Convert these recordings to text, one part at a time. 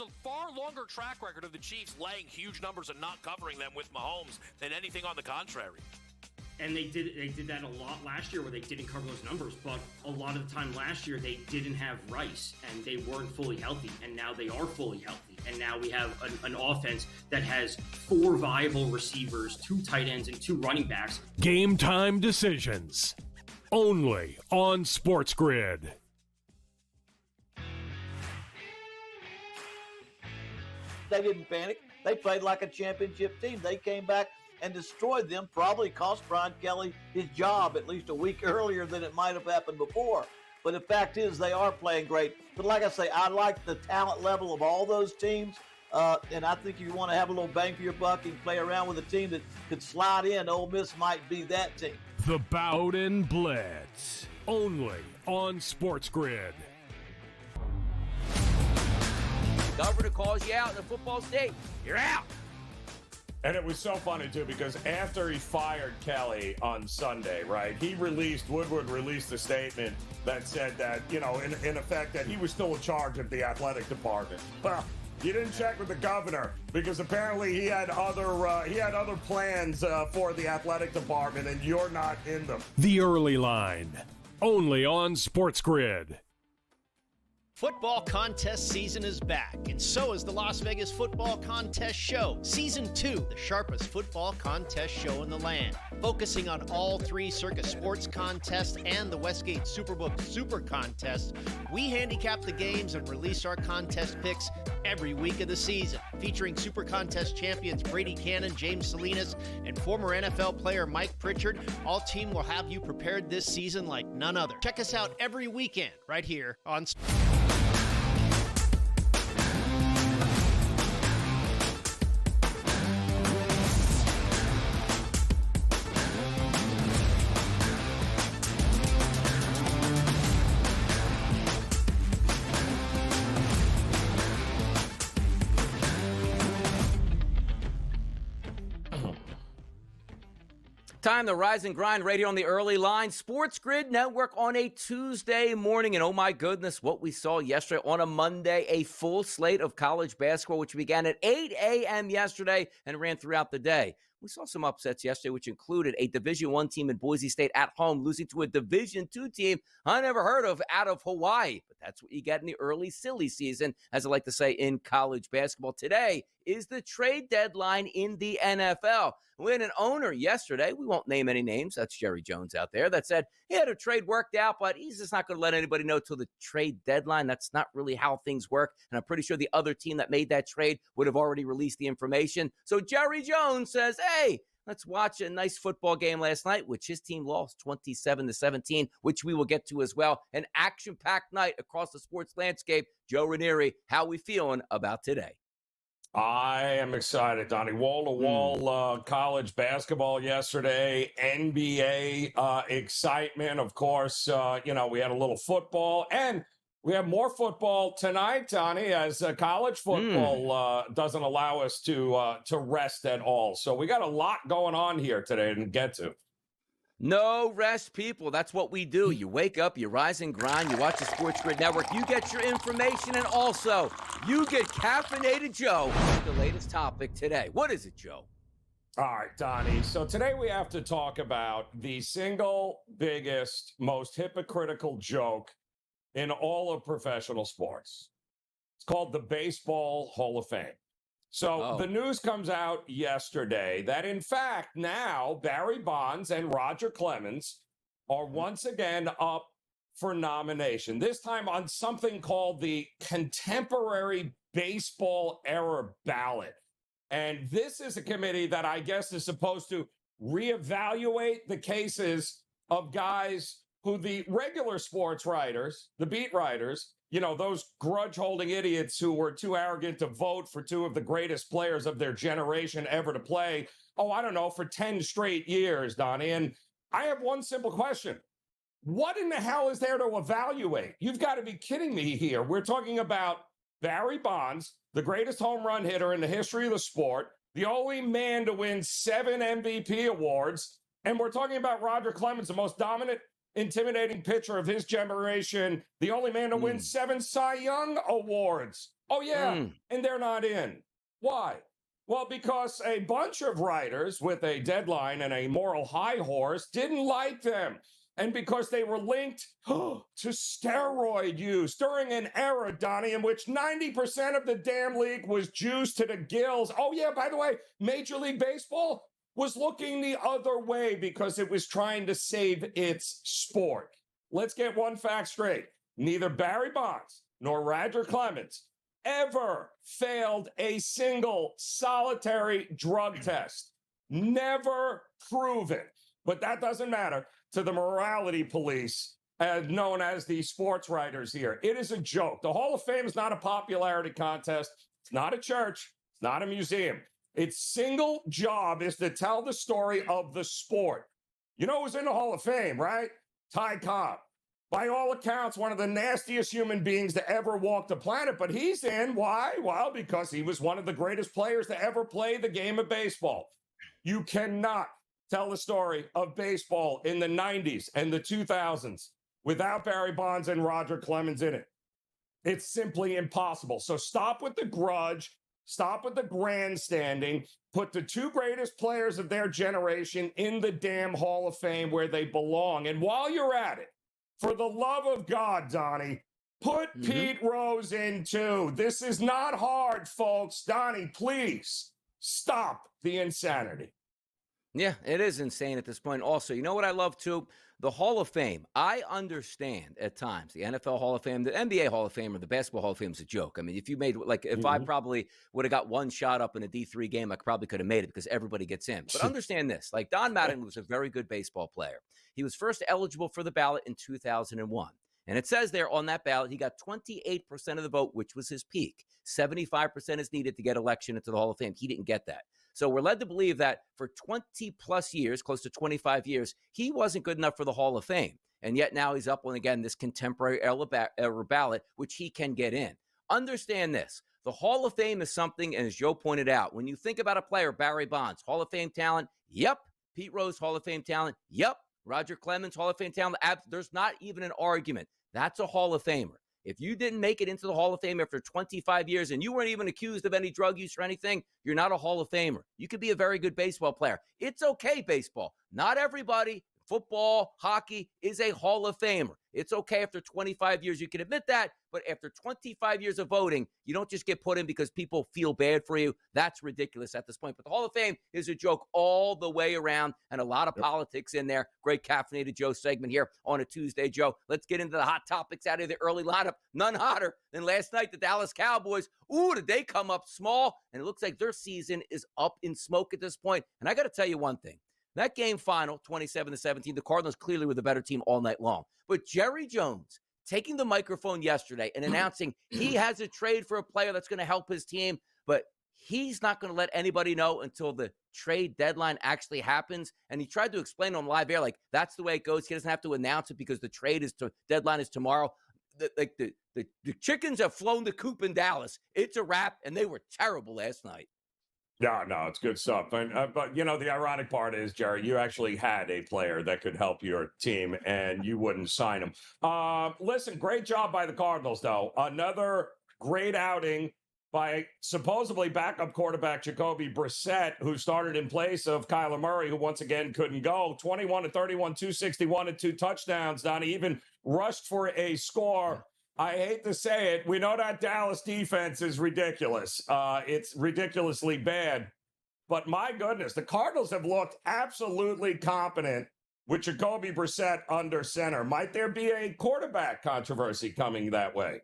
a far longer track record of the Chiefs laying huge numbers and not covering them with Mahomes than anything on the contrary. And they did that a lot last year where they didn't cover those numbers, but a lot of the time last year they didn't have Rice and they weren't fully healthy, and now they are fully healthy. And now we have an offense that has 4 viable receivers, 2 tight ends, and 2 running backs. Game time decisions. Only on SportsGrid. They didn't panic. They played like a championship team. They came back and destroyed them, probably cost Brian Kelly his job at least a week earlier than it might have happened before. But the fact is they are playing great. But like I say, I like the talent level of all those teams. And I think if you want to have a little bang for your buck and play around with a team that could slide in, Ole Miss might be that team. The Bowden Blitz. Only on SportsGrid. Governor calls you out in the football state. You're out. And it was so funny, too, because after he fired Kelly on Sunday, right, Woodward released a statement that said that, you know, in effect, that he was still in charge of the athletic department. Well, you didn't check with the governor because apparently he had other plans for the athletic department, and you're not in them. The Early Line. Only on SportsGrid. Football contest season is back, and so is the Las Vegas Football Contest Show. Season 2, the sharpest football contest show in the land. Focusing on all 3 Circus Sports contests and the Westgate Superbook Super Contest, we handicap the games and release our contest picks every week of the season. Featuring Super Contest champions Brady Cannon, James Salinas, and former NFL player Mike Pritchard, all team will have you prepared this season like none other. Check us out every weekend right here on Time to rise and grind right here on the Early Line SportsGrid Network on a Tuesday morning. And oh my goodness, what we saw yesterday on a Monday, a full slate of college basketball, which began at 8 a.m. yesterday and ran throughout the day. We saw some upsets yesterday, which included a Division I team in Boise State at home losing to a Division II team I never heard of out of Hawaii. But that's what you get in the early silly season, as I like to say in college basketball. Today is the trade deadline in the NFL. We had an owner yesterday, we won't name any names, that's Jerry Jones out there, that said he had a trade worked out, but he's just not going to let anybody know till the trade deadline. That's not really how things work, and I'm pretty sure the other team that made that trade would have already released the information. So Jerry Jones says, hey, let's watch a nice football game last night, which his team lost 27-17, which we will get to as well. An action-packed night across the sports landscape. Joe Ranieri, how we feeling about today? I am excited, Donnie. Wall-to-wall college basketball yesterday, NBA excitement. Of course, we had a little football, and we have more football tonight, Donnie, as college football doesn't allow us to rest at all. So we got a lot going on here today to get to. No rest, people. That's what we do. You wake up, you rise and grind, you watch the SportsGrid Network, you get your information, and also you get Caffeinated Joe, the latest topic today. What is it, Joe? All right, Donnie. So today we have to talk about the single biggest, most hypocritical joke in all of professional sports. It's called the Baseball Hall of Fame. So the news comes out yesterday that, in fact, now Barry Bonds and Roger Clemens are once again up for nomination, this time on something called the Contemporary Baseball Era Ballot. And this is a committee that I guess is supposed to reevaluate the cases of guys who the regular sports writers, the beat writers, those grudge-holding idiots who were too arrogant to vote for 2 of the greatest players of their generation ever to play, for 10 straight years, Donnie. And I have one simple question. What in the hell is there to evaluate? You've got to be kidding me here. We're talking about Barry Bonds, the greatest home run hitter in the history of the sport, the only man to win 7 MVP awards, and we're talking about Roger Clemens, the most dominant, intimidating pitcher of his generation, the only man to win 7 Cy Young awards. Oh, yeah, and they're not in. Why? Well, because a bunch of writers with a deadline and a moral high horse didn't like them. And because they were linked to steroid use during an era, Donnie, in which 90% of the damn league was juiced to the gills. Oh, yeah, by the way, Major League Baseball was looking the other way because it was trying to save its sport. Let's get one fact straight. Neither Barry Bonds nor Roger Clemens ever failed a single solitary drug test. Never proven. But that doesn't matter to the morality police, known as the sports writers here. It is a joke. The Hall of Fame is not a popularity contest. It's not a church. It's not a museum. Its single job is to tell the story of the sport. You know who's in the Hall of Fame, right? Ty Cobb. By all accounts, one of the nastiest human beings to ever walk the planet, but he's in. Why? Well, because he was one of the greatest players to ever play the game of baseball. You cannot tell the story of baseball in the 90s and the 2000s without Barry Bonds and Roger Clemens in it. It's simply impossible. So stop with the grudge. Stop with the grandstanding. Put the two greatest players of their generation in the damn Hall of Fame where they belong. And while you're at it, for the love of God, Donnie, put Pete Rose in too. This is not hard, folks. Donnie, please stop the insanity. Yeah, it is insane at this point. Also, you know what I love too? The Hall of Fame. I understand at times the NFL Hall of Fame, the NBA Hall of Fame, or the Basketball Hall of Fame is a joke. I mean, if you made, like, if I probably would have got one shot up in a D3 game, I probably could have made it because everybody gets in. But understand this, like, Don Madden was a very good baseball player. He was first eligible for the ballot in 2001. And it says there on that ballot, he got 28% of the vote, which was his peak. 75% is needed to get election into the Hall of Fame. He didn't get that. So we're led to believe that for 20 plus years, close to 25 years, he wasn't good enough for the Hall of Fame. And yet now he's up on, again, this contemporary era ballot, which he can get in. Understand this. The Hall of Fame is something, and as Joe pointed out, when you think about a player, Barry Bonds, Hall of Fame talent, yep. Pete Rose, Hall of Fame talent, yep. Roger Clemens, Hall of Fame talent, there's not even an argument. That's a Hall of Famer. If you didn't make it into the Hall of Fame after 25 years and you weren't even accused of any drug use or anything, you're not a Hall of Famer. You could be a very good baseball player. It's okay, baseball. Not everybody, football, hockey, is a Hall of Famer. It's okay after 25 years. You can admit that, but after 25 years of voting, you don't just get put in because people feel bad for you. That's ridiculous at this point. But the Hall of Fame is a joke all the way around and a lot of politics in there. Great Caffeinated Joe segment here on a Tuesday, Joe. Let's get into the hot topics out of the early lineup. None hotter than last night, the Dallas Cowboys. Ooh, did they come up small? And it looks like their season is up in smoke at this point. And I got to tell you one thing. That game final, 27-17, the Cardinals clearly were the better team all night long. But Jerry Jones taking the microphone yesterday and announcing he has a trade for a player that's going to help his team, but he's not going to let anybody know until the trade deadline actually happens. And he tried to explain on live air, like, that's the way it goes. He doesn't have to announce it because the deadline is tomorrow. The chickens have flown the coop in Dallas. It's a wrap, and they were terrible last night. No, it's good stuff. And, but, you know, the ironic part is, Jerry, you actually had a player that could help your team, and you wouldn't sign him. Listen, great job by the Cardinals, though. Another great outing by supposedly backup quarterback Jacoby Brissett, who started in place of Kyler Murray, who once again couldn't go. 21-31, 261 and 2 touchdowns. Donnie even rushed for a score. I hate to say it. We know that Dallas defense is ridiculous. It's ridiculously bad. But my goodness, the Cardinals have looked absolutely competent with Jacoby Brissett under center. Might there be a quarterback controversy coming that way?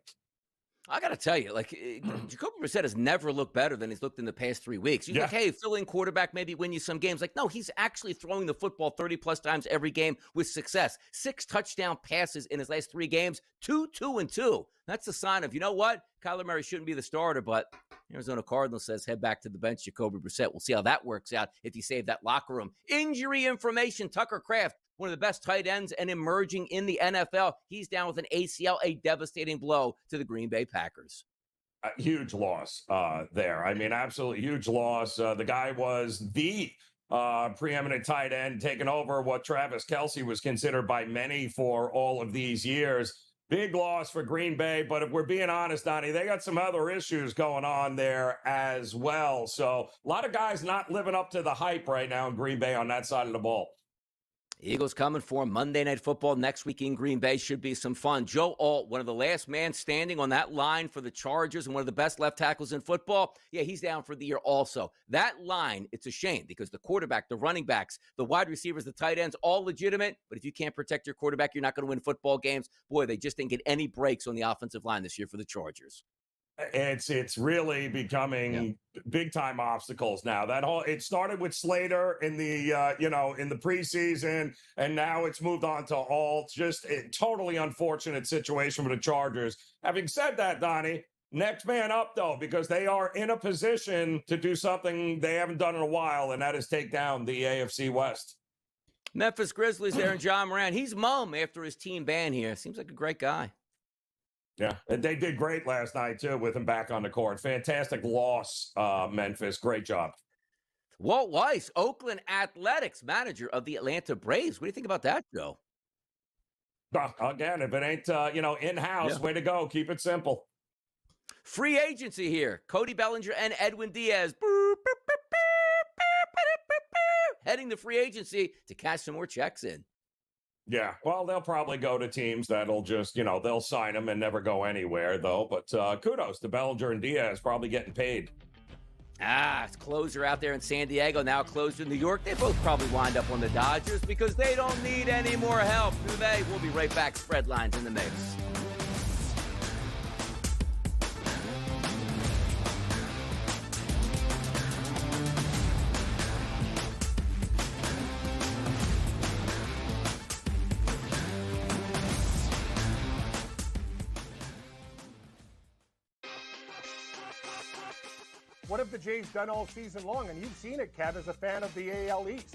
I got to tell you, like, Jacoby Brissett has never looked better than he's looked in the past 3 weeks. You're like, hey, fill-in quarterback, maybe win you some games. Like, no, he's actually throwing the football 30-plus times every game with success. 6 touchdown passes in his last 3 games, 2-2-2. That's a sign of, you know what? Kyler Murray shouldn't be the starter, but Arizona Cardinals says head back to the bench, Jacoby Brissett. We'll see how that works out if you save that locker room. Injury information, Tucker Kraft, one of the best tight ends and emerging in the NFL. He's down with an ACL, a devastating blow to the Green Bay Packers. A huge loss there. I mean, absolutely huge loss. The guy was the preeminent tight end, taking over what Travis Kelce was considered by many for all of these years. Big loss for Green Bay, but if we're being honest, Donnie, they got some other issues going on there as well. So a lot of guys not living up to the hype right now in Green Bay on that side of the ball. Eagles coming for Monday Night Football next week in Green Bay. Should be some fun. Joe Alt, one of the last man standing on that line for the Chargers and one of the best left tackles in football. Yeah, he's down for the year also. That line, it's a shame because the quarterback, the running backs, the wide receivers, the tight ends, all legitimate. But if you can't protect your quarterback, you're not going to win football games. Boy, they just didn't get any breaks on the offensive line this year for the Chargers. It's really becoming big time obstacles now. It started with Slater in the in the preseason, and now it's moved on to Alt. Just a totally unfortunate situation for the Chargers. Having said that, Donnie, next man up though, because they are in a position to do something they haven't done in a while, and that is take down the AFC West. Memphis Grizzlies there and John Moran. He's mum after his team ban here. Seems like a great guy. Yeah, and they did great last night, too, with him back on the court. Fantastic loss, Memphis. Great job. Walt Weiss, Oakland Athletics manager of the Atlanta Braves. What do you think about that, Joe? Again, if it ain't, in-house, way to go. Keep it simple. Free agency here. Cody Bellinger and Edwin Diaz. Heading to free agency to cash some more checks in. Yeah, well, they'll probably go to teams that'll just, they'll sign them and never go anywhere, though. But kudos to Bellinger and Diaz, probably getting paid. It's closer out there in San Diego, now closer in New York. They both probably wind up on the Dodgers because they don't need any more help, do they? We'll be right back. Spreadlines in the mix. What have the Jays done all season long? And you've seen it, Kat, as a fan of the AL East.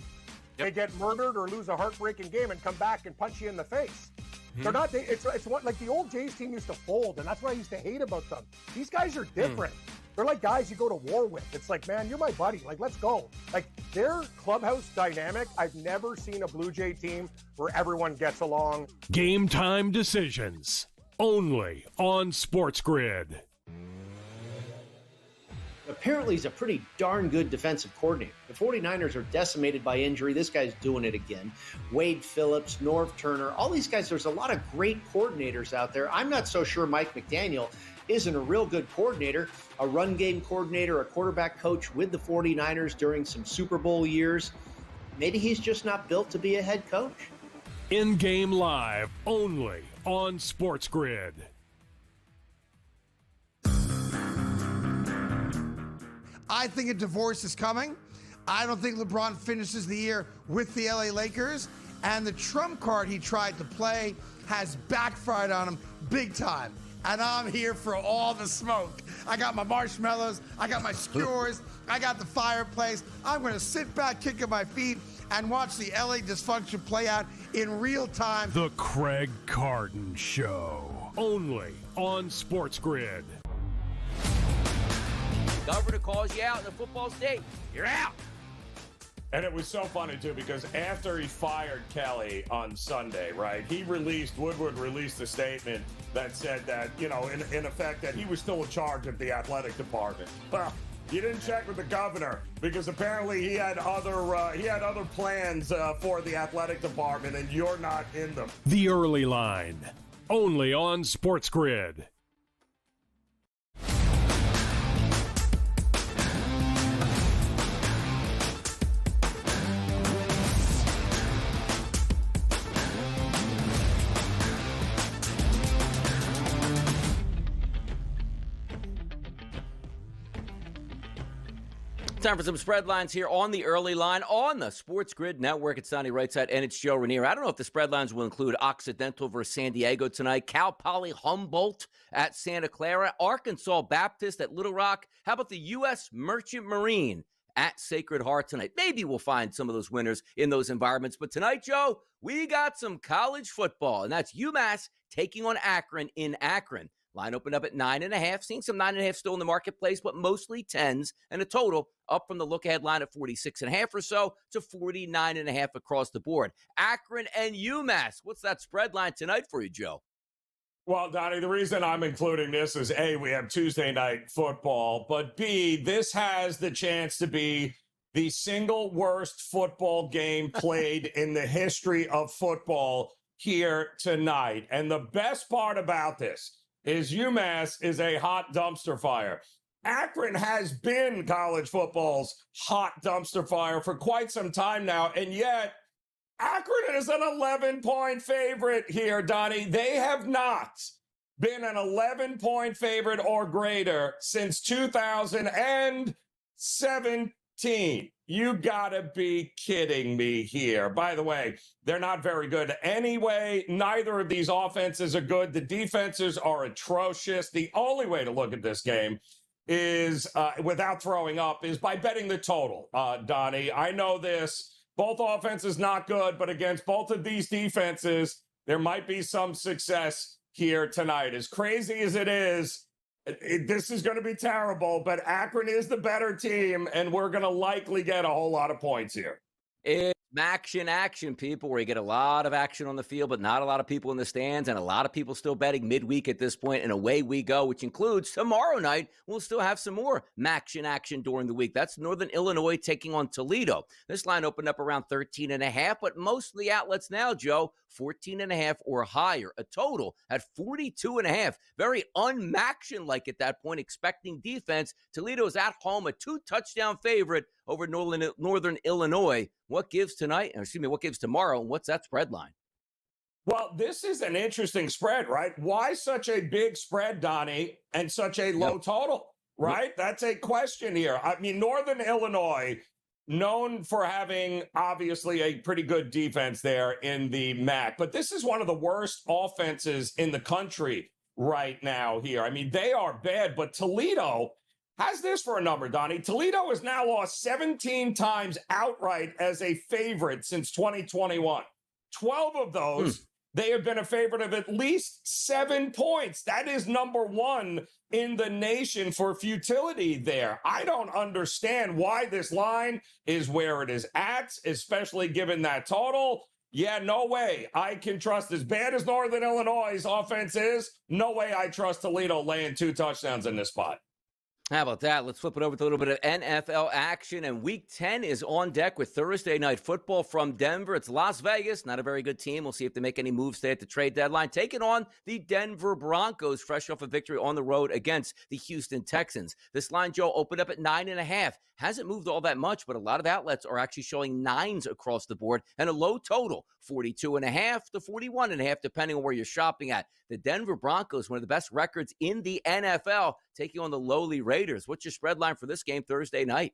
They get murdered or lose a heartbreaking game and come back and punch you in the face. They're not. It's what, like the old Jays team used to fold, and that's what I used to hate about them. These guys are different. They're like guys you go to war with. It's like, man, you're my buddy. Like, let's go. Like, their clubhouse dynamic, I've never seen a Blue Jay team where everyone gets along. Game time decisions. Only on SportsGrid. Apparently, he's a pretty darn good defensive coordinator. The 49ers are decimated by injury. This guy's doing it again. Wade Phillips, Norv Turner, all these guys, there's a lot of great coordinators out there. I'm not so sure Mike McDaniel isn't a real good coordinator, a run game coordinator, a quarterback coach with the 49ers during some Super Bowl years. Maybe he's just not built to be a head coach. In-game live, only on SportsGrid. I think a divorce is coming. I don't think LeBron finishes the year with the LA Lakers. And the trump card he tried to play has backfired on him big time. And I'm here for all the smoke. I got my marshmallows. I got my skewers. I got the fireplace. I'm going to sit back, kicking my feet, and watch the LA dysfunction play out in real time. The Craig Carton Show. Only on SportsGrid. Governor calls you out in the football state. You're out. And it was so funny, too, because after he fired Kelly on Sunday, right, Woodward released a statement that said that, in effect, that he was still in charge of the athletic department. Well, you didn't check with the governor because apparently he had other plans for the athletic department, and you're not in them. The Early Line. Only on SportsGrid. Time for some spread lines here on the Early Line on the SportsGrid Network. It's Donnie Rightside and it's Joe Ranier. I don't know if the spread lines will include Occidental versus San Diego tonight, Cal Poly Humboldt at Santa Clara, Arkansas Baptist at Little Rock. How about the U.S. Merchant Marine at Sacred Heart tonight? Maybe we'll find some of those winners in those environments. But tonight, Joe, we got some college football, and that's UMass taking on Akron in Akron. Line opened up at 9.5. Seeing some 9.5 still in the marketplace, but mostly 10s, and a total up from the look-ahead line at 46.5 or so to 49.5 across the board. Akron and UMass. What's that spread line tonight for you, Joe? Well, Donnie, the reason I'm including this is A, we have Tuesday night football, but B, this has the chance to be the single worst football game played in the history of football here tonight. And the best part about this is UMass is a hot dumpster fire. Akron has been college football's hot dumpster fire for quite some time now, and yet Akron is an 11-point favorite here, Donnie. They have not been an 11-point favorite or greater since 2017. You gotta be kidding me here. By the way, they're not very good anyway. Neither of these offenses are good. The defenses are atrocious. The only way to look at this game is, without throwing up, is by betting the total, Donnie. I know this. Both offenses not good, but against both of these defenses, there might be some success here tonight. As crazy as it is, this is going to be terrible, but Akron is the better team, and we're going to likely get a whole lot of points here. It's action, people, where you get a lot of action on the field, but not a lot of people in the stands, and a lot of people still betting midweek at this point, and away we go, which includes tomorrow night. We'll still have some more action during the week. That's Northern Illinois taking on Toledo. This line opened up around 13.5, but most of the outlets now, Joe, 14.5 or higher. A total at 42.5. Very un-Maction-like at that point, expecting defense. Toledo is at home, a 2-touchdown favorite over Northern Illinois. What gives tomorrow, and what's that spread line? Well, this is an interesting spread, right? Why such a big spread, Donnie, and such a low total, right? That's a question here. I mean, Northern Illinois, known for having obviously a pretty good defense there in the MAC, but this is one of the worst offenses in the country right now here. I mean, they are bad, but Toledo has this for a number, Donnie. Toledo has now lost 17 times outright as a favorite since 2021. 12 of those, they have been a favorite of at least 7 points. That is number one in the nation for futility there. I don't understand why this line is where it is at, especially given that total. Yeah, no way I can trust, as bad as Northern Illinois' offense is, no way I trust Toledo laying 2 touchdowns in this spot. How about that? Let's flip it over to a little bit of NFL action. And Week 10 is on deck with Thursday Night Football from Denver. It's Las Vegas, not a very good team. We'll see if they make any moves today at the trade deadline. Taking on the Denver Broncos, fresh off a victory on the road against the Houston Texans. This line, Joe, opened up at 9.5. Hasn't moved all that much, but a lot of outlets are actually showing 9s across the board and a low total, 42.5 to 41.5, depending on where you're shopping at. The Denver Broncos, one of the best records in the NFL, taking on the lowly Raiders. What's your spread line for this game Thursday night?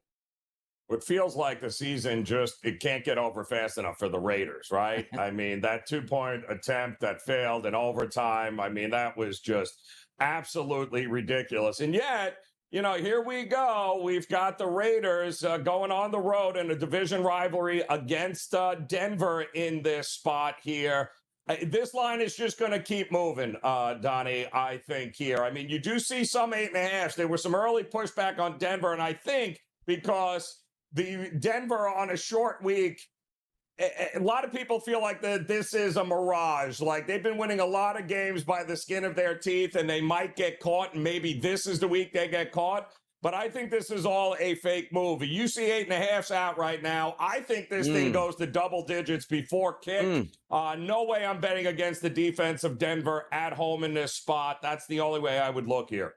It feels like the season it can't get over fast enough for the Raiders, right? I mean, that 2-point attempt that failed in overtime, I mean, that was just absolutely ridiculous. And yet, you know, here we go. We've got the Raiders going on the road in a division rivalry against Denver in this spot here. This line is just going to keep moving, Donnie, I think here. I mean, you do see some 8.5s. There was some early pushback on Denver, and I think because the Denver on a short week, a lot of people feel like this is a mirage. Like they've been winning a lot of games by the skin of their teeth, and they might get caught, and maybe this is the week they get caught. But I think this is all a fake move. You see 8.5s out right now. I think this thing goes to double digits before kick. No way I'm betting against the defense of Denver at home in this spot. That's the only way I would look here.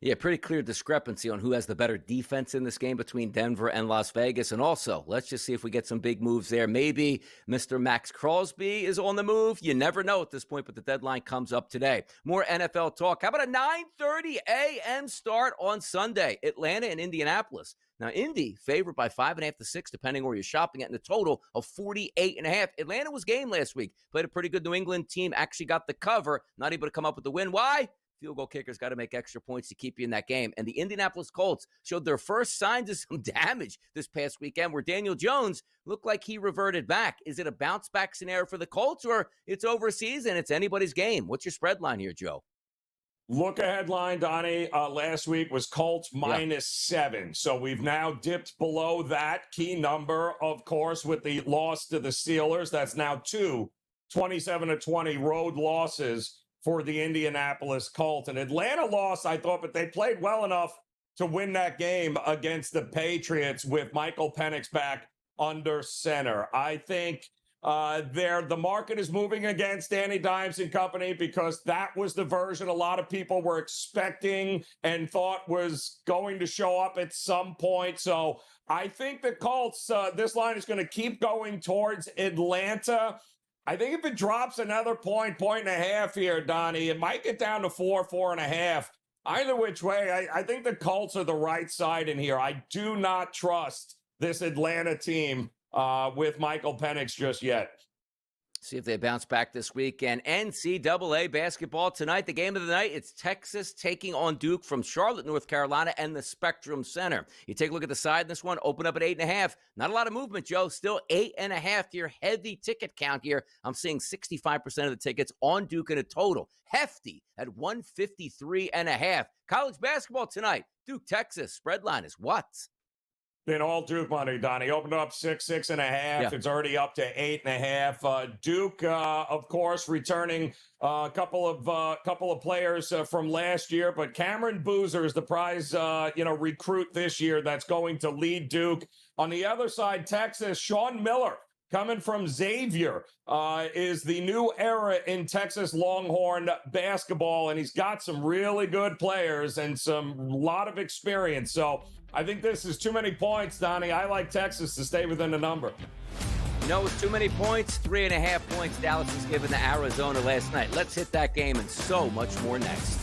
Yeah, pretty clear discrepancy on who has the better defense in this game between Denver and Las Vegas. And also, let's just see if we get some big moves there. Maybe Mr. Max Crosby is on the move. You never know at this point, but the deadline comes up today. More NFL talk. How about a 9:30 a.m. start on Sunday? Atlanta and Indianapolis. Now, Indy favored by 5.5 to 6, depending where you're shopping at, in a total of 48.5. Atlanta was game last week. Played a pretty good New England team. Actually got the cover. Not able to come up with the win. Why? Field goal kickers got to make extra points to keep you in that game. And the Indianapolis Colts showed their first signs of some damage this past weekend, where Daniel Jones looked like he reverted back. Is it a bounce-back scenario for the Colts, or it's overseas and it's anybody's game? What's your spread line here, Joe? Look ahead line, Donnie, last week was Colts -7. So we've now dipped below that key number, of course, with the loss to the Steelers. That's now 2 27-20 road losses for the Indianapolis Colts. And Atlanta lost, I thought, but they played well enough to win that game against the Patriots with Michael Penix back under center. I think the market is moving against Danny Dimes and company because that was the version a lot of people were expecting and thought was going to show up at some point. So I think the Colts, this line is going to keep going towards Atlanta. I think if it drops another point and a half here, Donnie, it might get down to 4.5. Either which way, I think the Colts are the right side in here. I do not trust this Atlanta team with Michael Penix just yet. See if they bounce back this weekend. NCAA basketball tonight. The game of the night, it's Texas taking on Duke from Charlotte, North Carolina, and the Spectrum Center. You take a look at the side in this one, open up at 8.5. Not a lot of movement, Joe. Still 8.5 to your heavy ticket count here. I'm seeing 65% of the tickets on Duke in a total. Hefty at 153.5. College basketball tonight. Duke, Texas. Spread line is what? Been all Duke money, Donnie. Opened up 6.5. Yeah. It's already up to 8.5. Duke, of course, returning a couple of players from last year, but Cameron Boozer is the prize, recruit this year that's going to lead Duke. On the other side, Texas, Sean Miller, coming from Xavier, is the new era in Texas Longhorn basketball, and he's got some really good players and some lot of experience. So I think this is too many points, Donnie. I like Texas to stay within the number. With too many points, 3.5 points Dallas was given to Arizona last night. Let's hit that game and so much more next.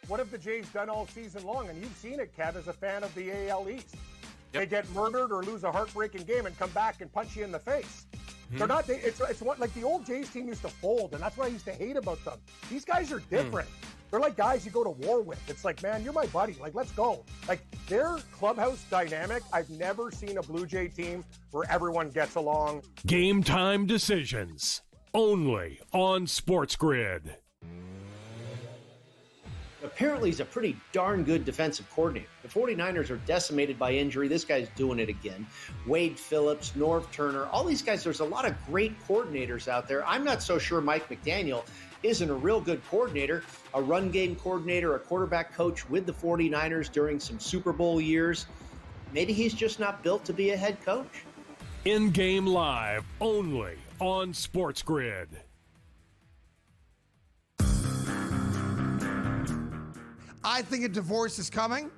What have the Jays done all season long? And you've seen it, Kev, as a fan of the AL East. Yep. They get murdered or lose a heartbreaking game and come back and punch you in the face. Mm-hmm. They're not. It's what, like the old Jays team used to fold, and that's what I used to hate about them. These guys are different. They're like guys you go to war with. It's like, man, you're my buddy. Like, let's go. Like, their clubhouse dynamic, I've never seen a Blue Jay team where everyone gets along. Game time decisions, only on SportsGrid. Apparently, he's a pretty darn good defensive coordinator. The 49ers are decimated by injury. This guy's doing it again. Wade Phillips, Norv Turner, all these guys, there's a lot of great coordinators out there. I'm not so sure Mike McDaniel isn't a real good coordinator, a run game coordinator, a quarterback coach with the 49ers during some Super Bowl years. Maybe he's just not built to be a head coach. In-game live, only on SportsGrid. I think a divorce is coming.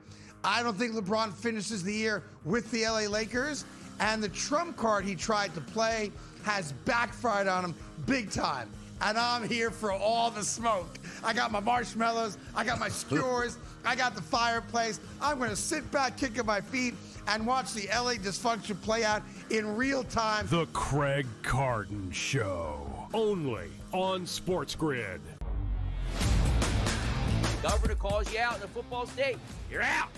I don't think LeBron finishes the year with the LA Lakers. And the trump card he tried to play has backfired on him big time. And I'm here for all the smoke. I got my marshmallows. I got my skewers. I got the fireplace. I'm going to sit back, kicking my feet, and watch the LA dysfunction play out in real time. The Craig Carton Show. Only on SportsGrid. Governor calls you out in the football state. You're out.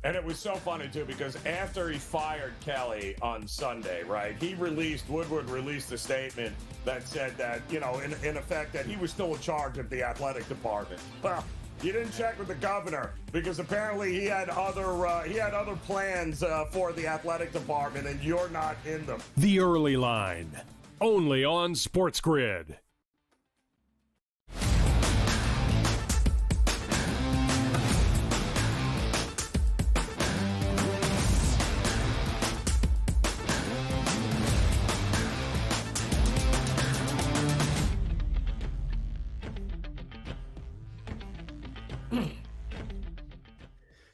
And it was so funny, too, because after he fired Kelly on Sunday, right, Woodward released a statement that said that, in effect, that he was still in charge of the athletic department. Well, you didn't check with the governor because apparently he had other plans for the athletic department, and you're not in them. The Early Line, only on SportsGrid.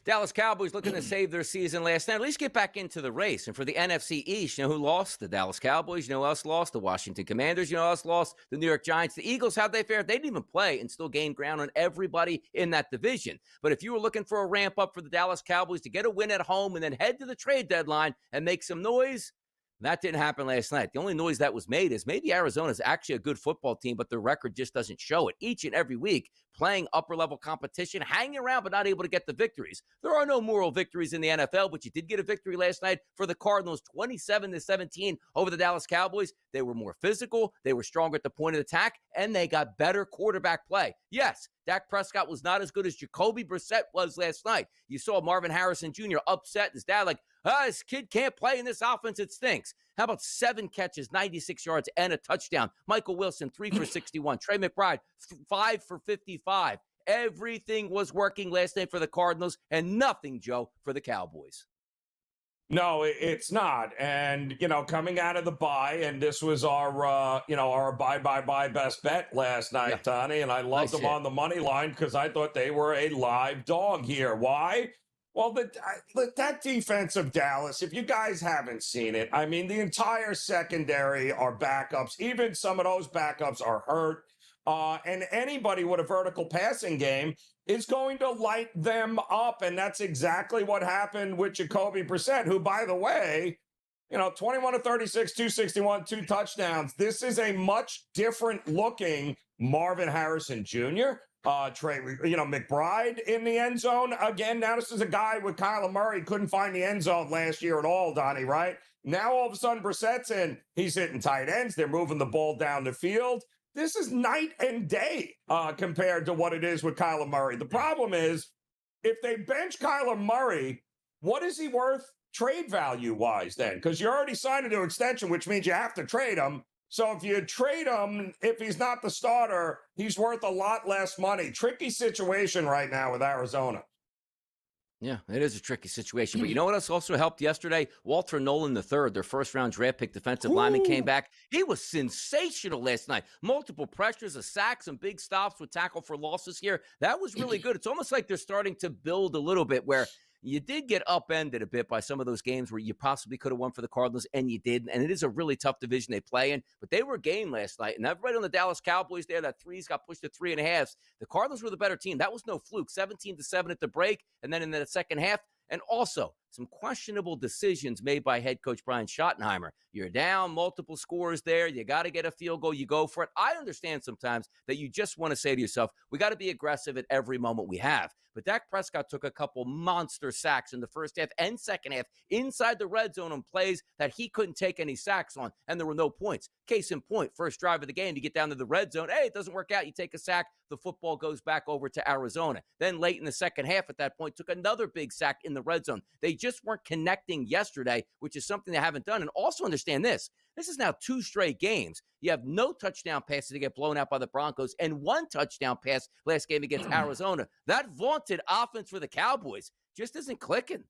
Dallas Cowboys looking to save their season last night. At least get back into the race. And for the NFC East, you know who lost? The Dallas Cowboys. You know who else lost? The Washington Commanders. You know who else lost? The New York Giants. The Eagles, how'd they fare? They didn't even play and still gained ground on everybody in that division. But if you were looking for a ramp up for the Dallas Cowboys to get a win at home and then head to the trade deadline and make some noise, that didn't happen last night. The only noise that was made is maybe Arizona's actually a good football team, but their record just doesn't show it. Each and every week, playing upper-level competition, hanging around but not able to get the victories. There are no moral victories in the NFL, but you did get a victory last night for the Cardinals, 27-17 over the Dallas Cowboys. They were more physical, they were stronger at the point of attack, and they got better quarterback play. Yes, Dak Prescott was not as good as Jacoby Brissett was last night. You saw Marvin Harrison Jr. upset, his dad like, this kid can't play in this offense, it stinks. How about 7 catches, 96 yards, and a touchdown? Michael Wilson, 3 for 61. Trey McBride, 5 for 55. Everything was working last night for the Cardinals, and nothing, Joe, for the Cowboys. No, it's not. And, coming out of the bye, and this was our, our buy best bet last night, Donnie, and I loved them on the money line because I thought they were a live dog here. Why? Well, that defense of Dallas, if you guys haven't seen it, I mean, the entire secondary are backups. Even some of those backups are hurt. And anybody with a vertical passing game is going to light them up. And that's exactly what happened with Jacoby Brissett, who, by the way, 21 of 36, 261, 2 touchdowns. This is a much different looking Marvin Harrison Jr., Trey, McBride in the end zone. Again, now this is a guy with Kyler Murray, couldn't find the end zone last year at all, Donnie, right? Now all of a sudden Brissett's in. He's hitting tight ends. They're moving the ball down the field. This is night and day compared to what it is with Kyler Murray. The problem is, if they bench Kyler Murray, what is he worth trade value-wise then? Because you already signed him to extension, which means you have to trade him. So if you trade him, if he's not the starter, he's worth a lot less money. Tricky situation right now with Arizona. Yeah, it is a tricky situation. But you know what else also helped yesterday? Walter Nolan III, their first-round draft pick defensive lineman, came back. He was sensational last night. Multiple pressures, a sack, some big stops with tackle for losses here. That was really good. It's almost like they're starting to build a little bit where you did get upended a bit by some of those games where you possibly could have won for the Cardinals, and you didn't. And it is a really tough division they play in. But they were game last night. And everybody on the Dallas Cowboys there, that threes got pushed to 3.5. The Cardinals were the better team. That was no fluke. 17-7 at the break. And then in the second half, and also some questionable decisions made by head coach Brian Schottenheimer. You're down multiple scores there. You got to get a field goal. You go for it. I understand sometimes that you just want to say to yourself, we got to be aggressive at every moment we have. But Dak Prescott took a couple monster sacks in the first half and second half inside the red zone on plays that he couldn't take any sacks on, and there were no points. Case in point, first drive of the game, you get down to the red zone. Hey, it doesn't work out. You take a sack. The football goes back over to Arizona. Then late in the second half at that point, took another big sack in the red zone. They just weren't connecting yesterday, which is something they haven't done. And also understand this. This is now 2 straight games. You have no touchdown passes to get blown out by the Broncos and 1 touchdown pass last game against Arizona. That vaunted offense for the Cowboys just isn't clicking.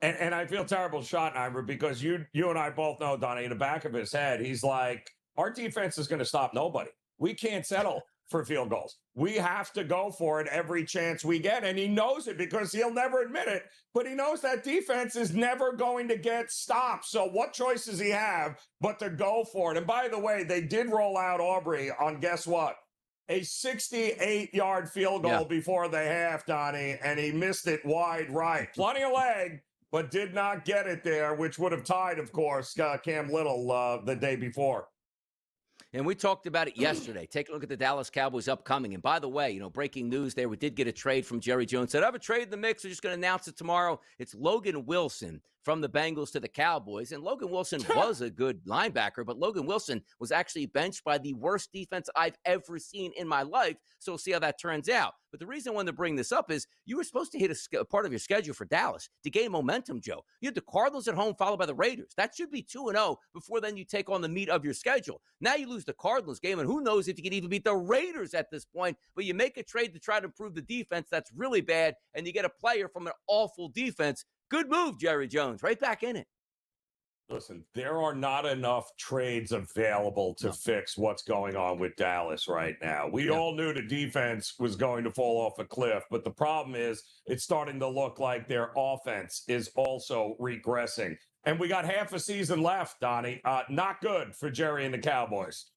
And I feel terrible, Schottenheimer, because you and I both know, Donnie, in the back of his head, he's like, our defense is going to stop nobody. We can't settle for field goals. We have to go for it every chance we get. And he knows it because he'll never admit it, but he knows that defense is never going to get stopped. So what choice does he have but to go for it? And by the way, they did roll out Aubrey on, guess what? A 68-yard field goal before the half, Donnie, and he missed it wide right. Plenty of leg, but did not get it there, which would have tied, of course, Cam Little the day before. And we talked about it yesterday. Take a look at the Dallas Cowboys upcoming. And by the way, breaking news there, we did get a trade from Jerry Jones. Said, I have a trade in the mix. We're just going to announce it tomorrow. It's Logan Wilson from the Bengals to the Cowboys. And Logan Wilson was a good linebacker, but Logan Wilson was actually benched by the worst defense I've ever seen in my life. So we'll see how that turns out. But the reason I wanted to bring this up is you were supposed to hit a part of your schedule for Dallas to gain momentum, Joe. You had the Cardinals at home followed by the Raiders. That should be 2-0 before then you take on the meat of your schedule. Now you lose the Cardinals game, and who knows if you can even beat the Raiders at this point. But you make a trade to try to improve the defense. That's really bad, and you get a player from an awful defense. Good move, Jerry Jones. Right back in it. Listen, there are not enough trades available to fix what's going on with Dallas right now. We all knew the defense was going to fall off a cliff, but the problem is it's starting to look like their offense is also regressing. And we got half a season left, Donnie. Not good for Jerry and the Cowboys.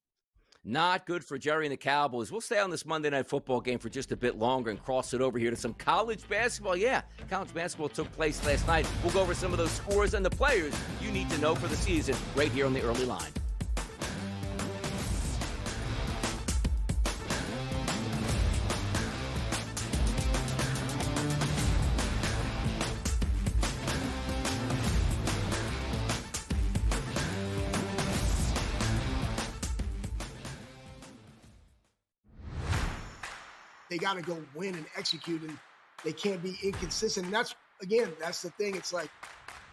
Not good for Jerry and the Cowboys. We'll stay on this Monday Night Football game for just a bit longer and cross it over here to some college basketball. Yeah, college basketball took place last night. We'll go over some of those scores and the players you need to know for the season right here on the early line. they got to go win and execute, and they can't be inconsistent. And that's the thing. It's like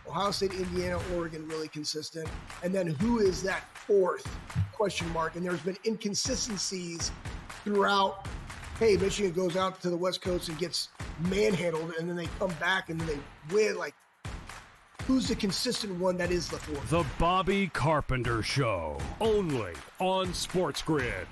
Ohio State, Indiana, Oregon really consistent. And then who is that fourth question mark? And there's been inconsistencies throughout. Hey, Michigan goes out to the West Coast and gets manhandled, and then they come back and then they win. Like, who's the consistent one that is the fourth? The Bobby Carpenter Show, only on SportsGrid.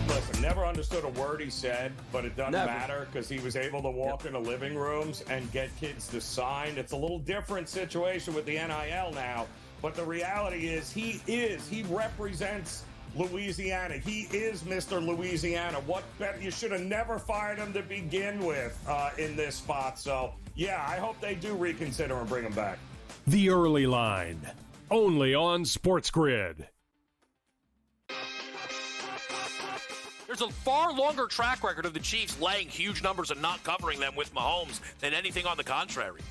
Listen, never understood a word he said, but it doesn't matter because he was able to walk into living rooms and get kids to sign. It's a little different situation with the NIL now, but the reality is he represents Louisiana. He is Mr. Louisiana. You should have never fired him to begin with in this spot. So, yeah, I hope they do reconsider and bring him back. The Early Line, only on SportsGrid. There's a far longer track record of the Chiefs laying huge numbers and not covering them with Mahomes than anything on the contrary.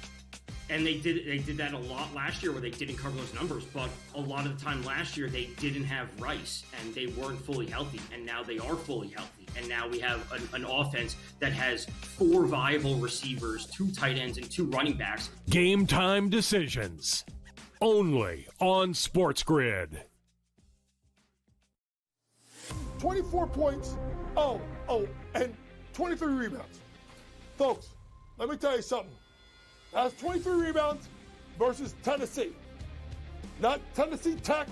And they did that a lot last year where they didn't cover those numbers, but a lot of the time last year they didn't have Rice and they weren't fully healthy, and now they are fully healthy. And now we have an offense that has 4 viable receivers, 2 tight ends, and 2 running backs. Game time decisions, only on SportsGrid. 24 points, and 23 rebounds. Folks, let me tell you something. That's 23 rebounds versus Tennessee. Not Tennessee Tech,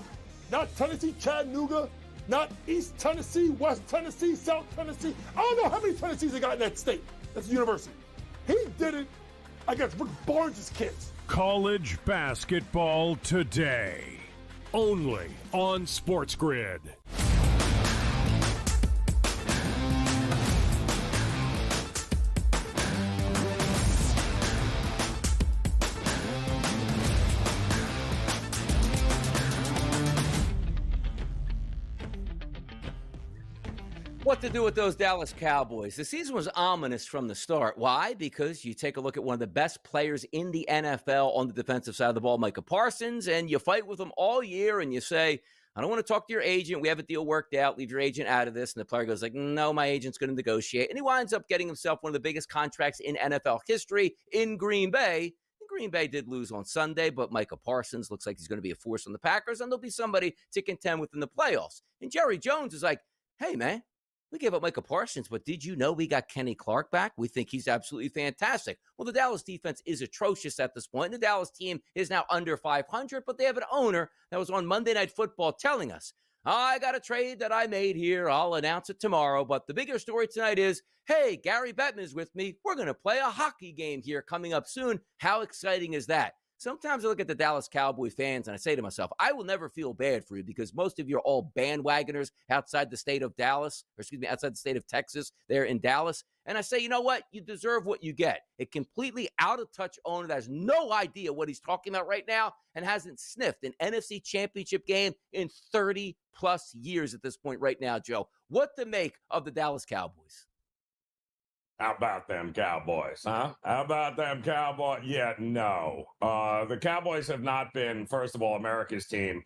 not Tennessee Chattanooga, not East Tennessee, West Tennessee, South Tennessee. I don't know how many Tennessees they got in that state. That's a university. He did it against Rick Barnes' kids. College basketball today, only on SportsGrid. What to do with those Dallas Cowboys? The season was ominous from the start. Why? Because you take a look at one of the best players in the NFL on the defensive side of the ball, Micah Parsons, and you fight with him all year and you say, I don't want to talk to your agent. We have a deal worked out. Leave your agent out of this. And the player goes like, no, my agent's going to negotiate. And he winds up getting himself one of the biggest contracts in NFL history in Green Bay. And Green Bay did lose on Sunday, but Micah Parsons looks like he's going to be a force on the Packers, and there'll be somebody to contend within the playoffs. And Jerry Jones is like, hey, man, we gave up Micah Parsons, but did you know we got Kenny Clark back? We think he's absolutely fantastic. Well, the Dallas defense is atrocious at this point. The Dallas team is now under 500, but they have an owner that was on Monday Night Football telling us, I got a trade that I made here. I'll announce it tomorrow. But the bigger story tonight is, hey, Gary Bettman is with me. We're going to play a hockey game here coming up soon. How exciting is that? Sometimes I look at the Dallas Cowboy fans and I say to myself, I will never feel bad for you because most of you are all bandwagoners outside the state of Dallas, outside the state of Texas, there in Dallas. And I say, you know what? You deserve what you get. A completely out-of-touch owner that has no idea what he's talking about right now and hasn't sniffed an NFC championship game in 30-plus years at this point right now, Joe. What to make of the Dallas Cowboys? How about them Cowboys, huh? How about them Cowboys? Yeah, no. The Cowboys have not been, first of all, America's team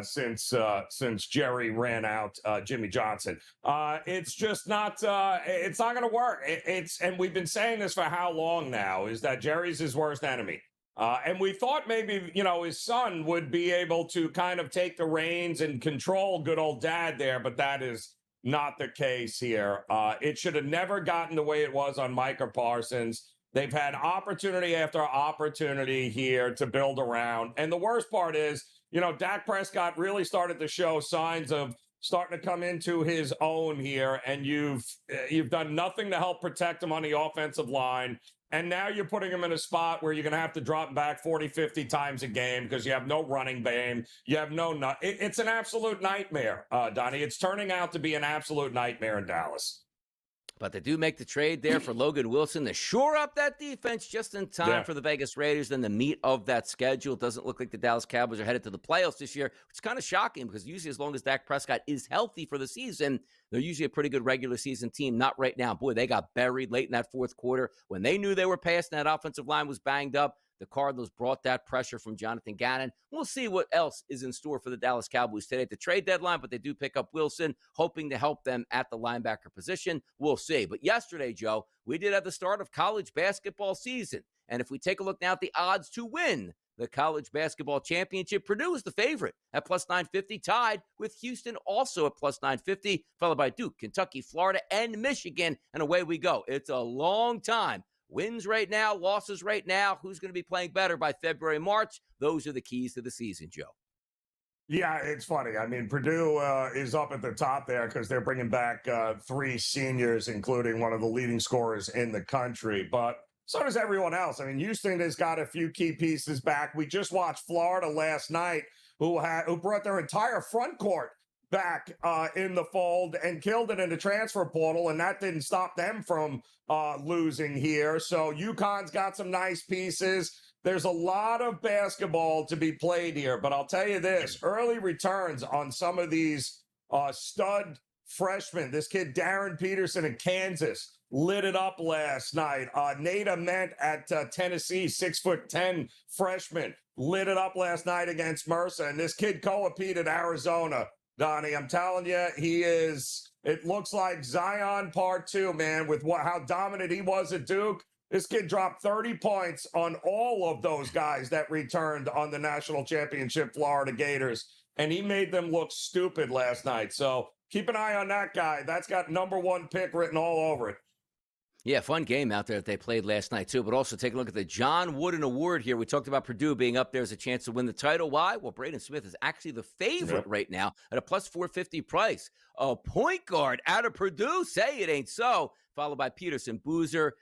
since Jerry ran out Jimmy Johnson. It's just not. It's not going to work. And we've been saying this for how long now? Is that Jerry's his worst enemy? And we thought maybe his son would be able to kind of take the reins and control good old dad there, but that is not the case here. It should have never gotten the way it was on Micah Parsons. They've had opportunity after opportunity here to build around. And the worst part is, Dak Prescott really started to show signs of starting to come into his own here. And you've done nothing to help protect him on the offensive line. And now you're putting him in a spot where you're going to have to drop back 40, 50 times a game because you have no running game. You have it's an absolute nightmare, Donnie. It's turning out to be an absolute nightmare in Dallas. But they do make the trade there for Logan Wilson to shore up that defense just in time for the Vegas Raiders. Then the meat of that schedule. It doesn't look like the Dallas Cowboys are headed to the playoffs this year, which is kind of shocking because usually as long as Dak Prescott is healthy for the season, they're usually a pretty good regular season team. Not right now. Boy, they got buried late in that fourth quarter when they knew they were past and that offensive line was banged up. The Cardinals brought that pressure from Jonathan Gannon. We'll see what else is in store for the Dallas Cowboys today at the trade deadline, but they do pick up Wilson, hoping to help them at the linebacker position. We'll see. But yesterday, Joe, we did have the start of college basketball season. And if we take a look now at the odds to win the college basketball championship, Purdue is the favorite at plus 950, tied with Houston also at plus 950, followed by Duke, Kentucky, Florida, and Michigan. And away we go. It's a long time. Wins right now, losses right now. Who's going to be playing better by February, March? Those are the keys to the season, Joe. Yeah, it's funny. I mean, Purdue is up at the top there because they're bringing back 3 seniors, including one of the leading scorers in the country. But so does everyone else. I mean, Houston has got a few key pieces back. We just watched Florida last night, who brought their entire front court back in the fold and killed it in the transfer portal, and that didn't stop them from losing here. So UConn's got some nice pieces. There's a lot of basketball to be played here, but I'll tell you this, early returns on some of these stud freshmen. This kid, Darren Peterson in Kansas, lit it up last night. Nate Ament at Tennessee, 6'10" freshman, lit it up last night against Mercer. And this kid, Koa Pete at Arizona, Donnie, I'm telling you, it looks like Zion part 2, man, with how dominant he was at Duke. This kid dropped 30 points on all of those guys that returned on the national championship Florida Gators, and he made them look stupid last night. So keep an eye on that guy. That's got #1 pick written all over it. Yeah, fun game out there that they played last night, too. But also take a look at the John Wooden Award here. We talked about Purdue being up there as a chance to win the title. Why? Well, Braden Smith is actually the favorite right now at a plus 450 price. A point guard out of Purdue. Say it ain't so. Followed by Peterson, Boozer,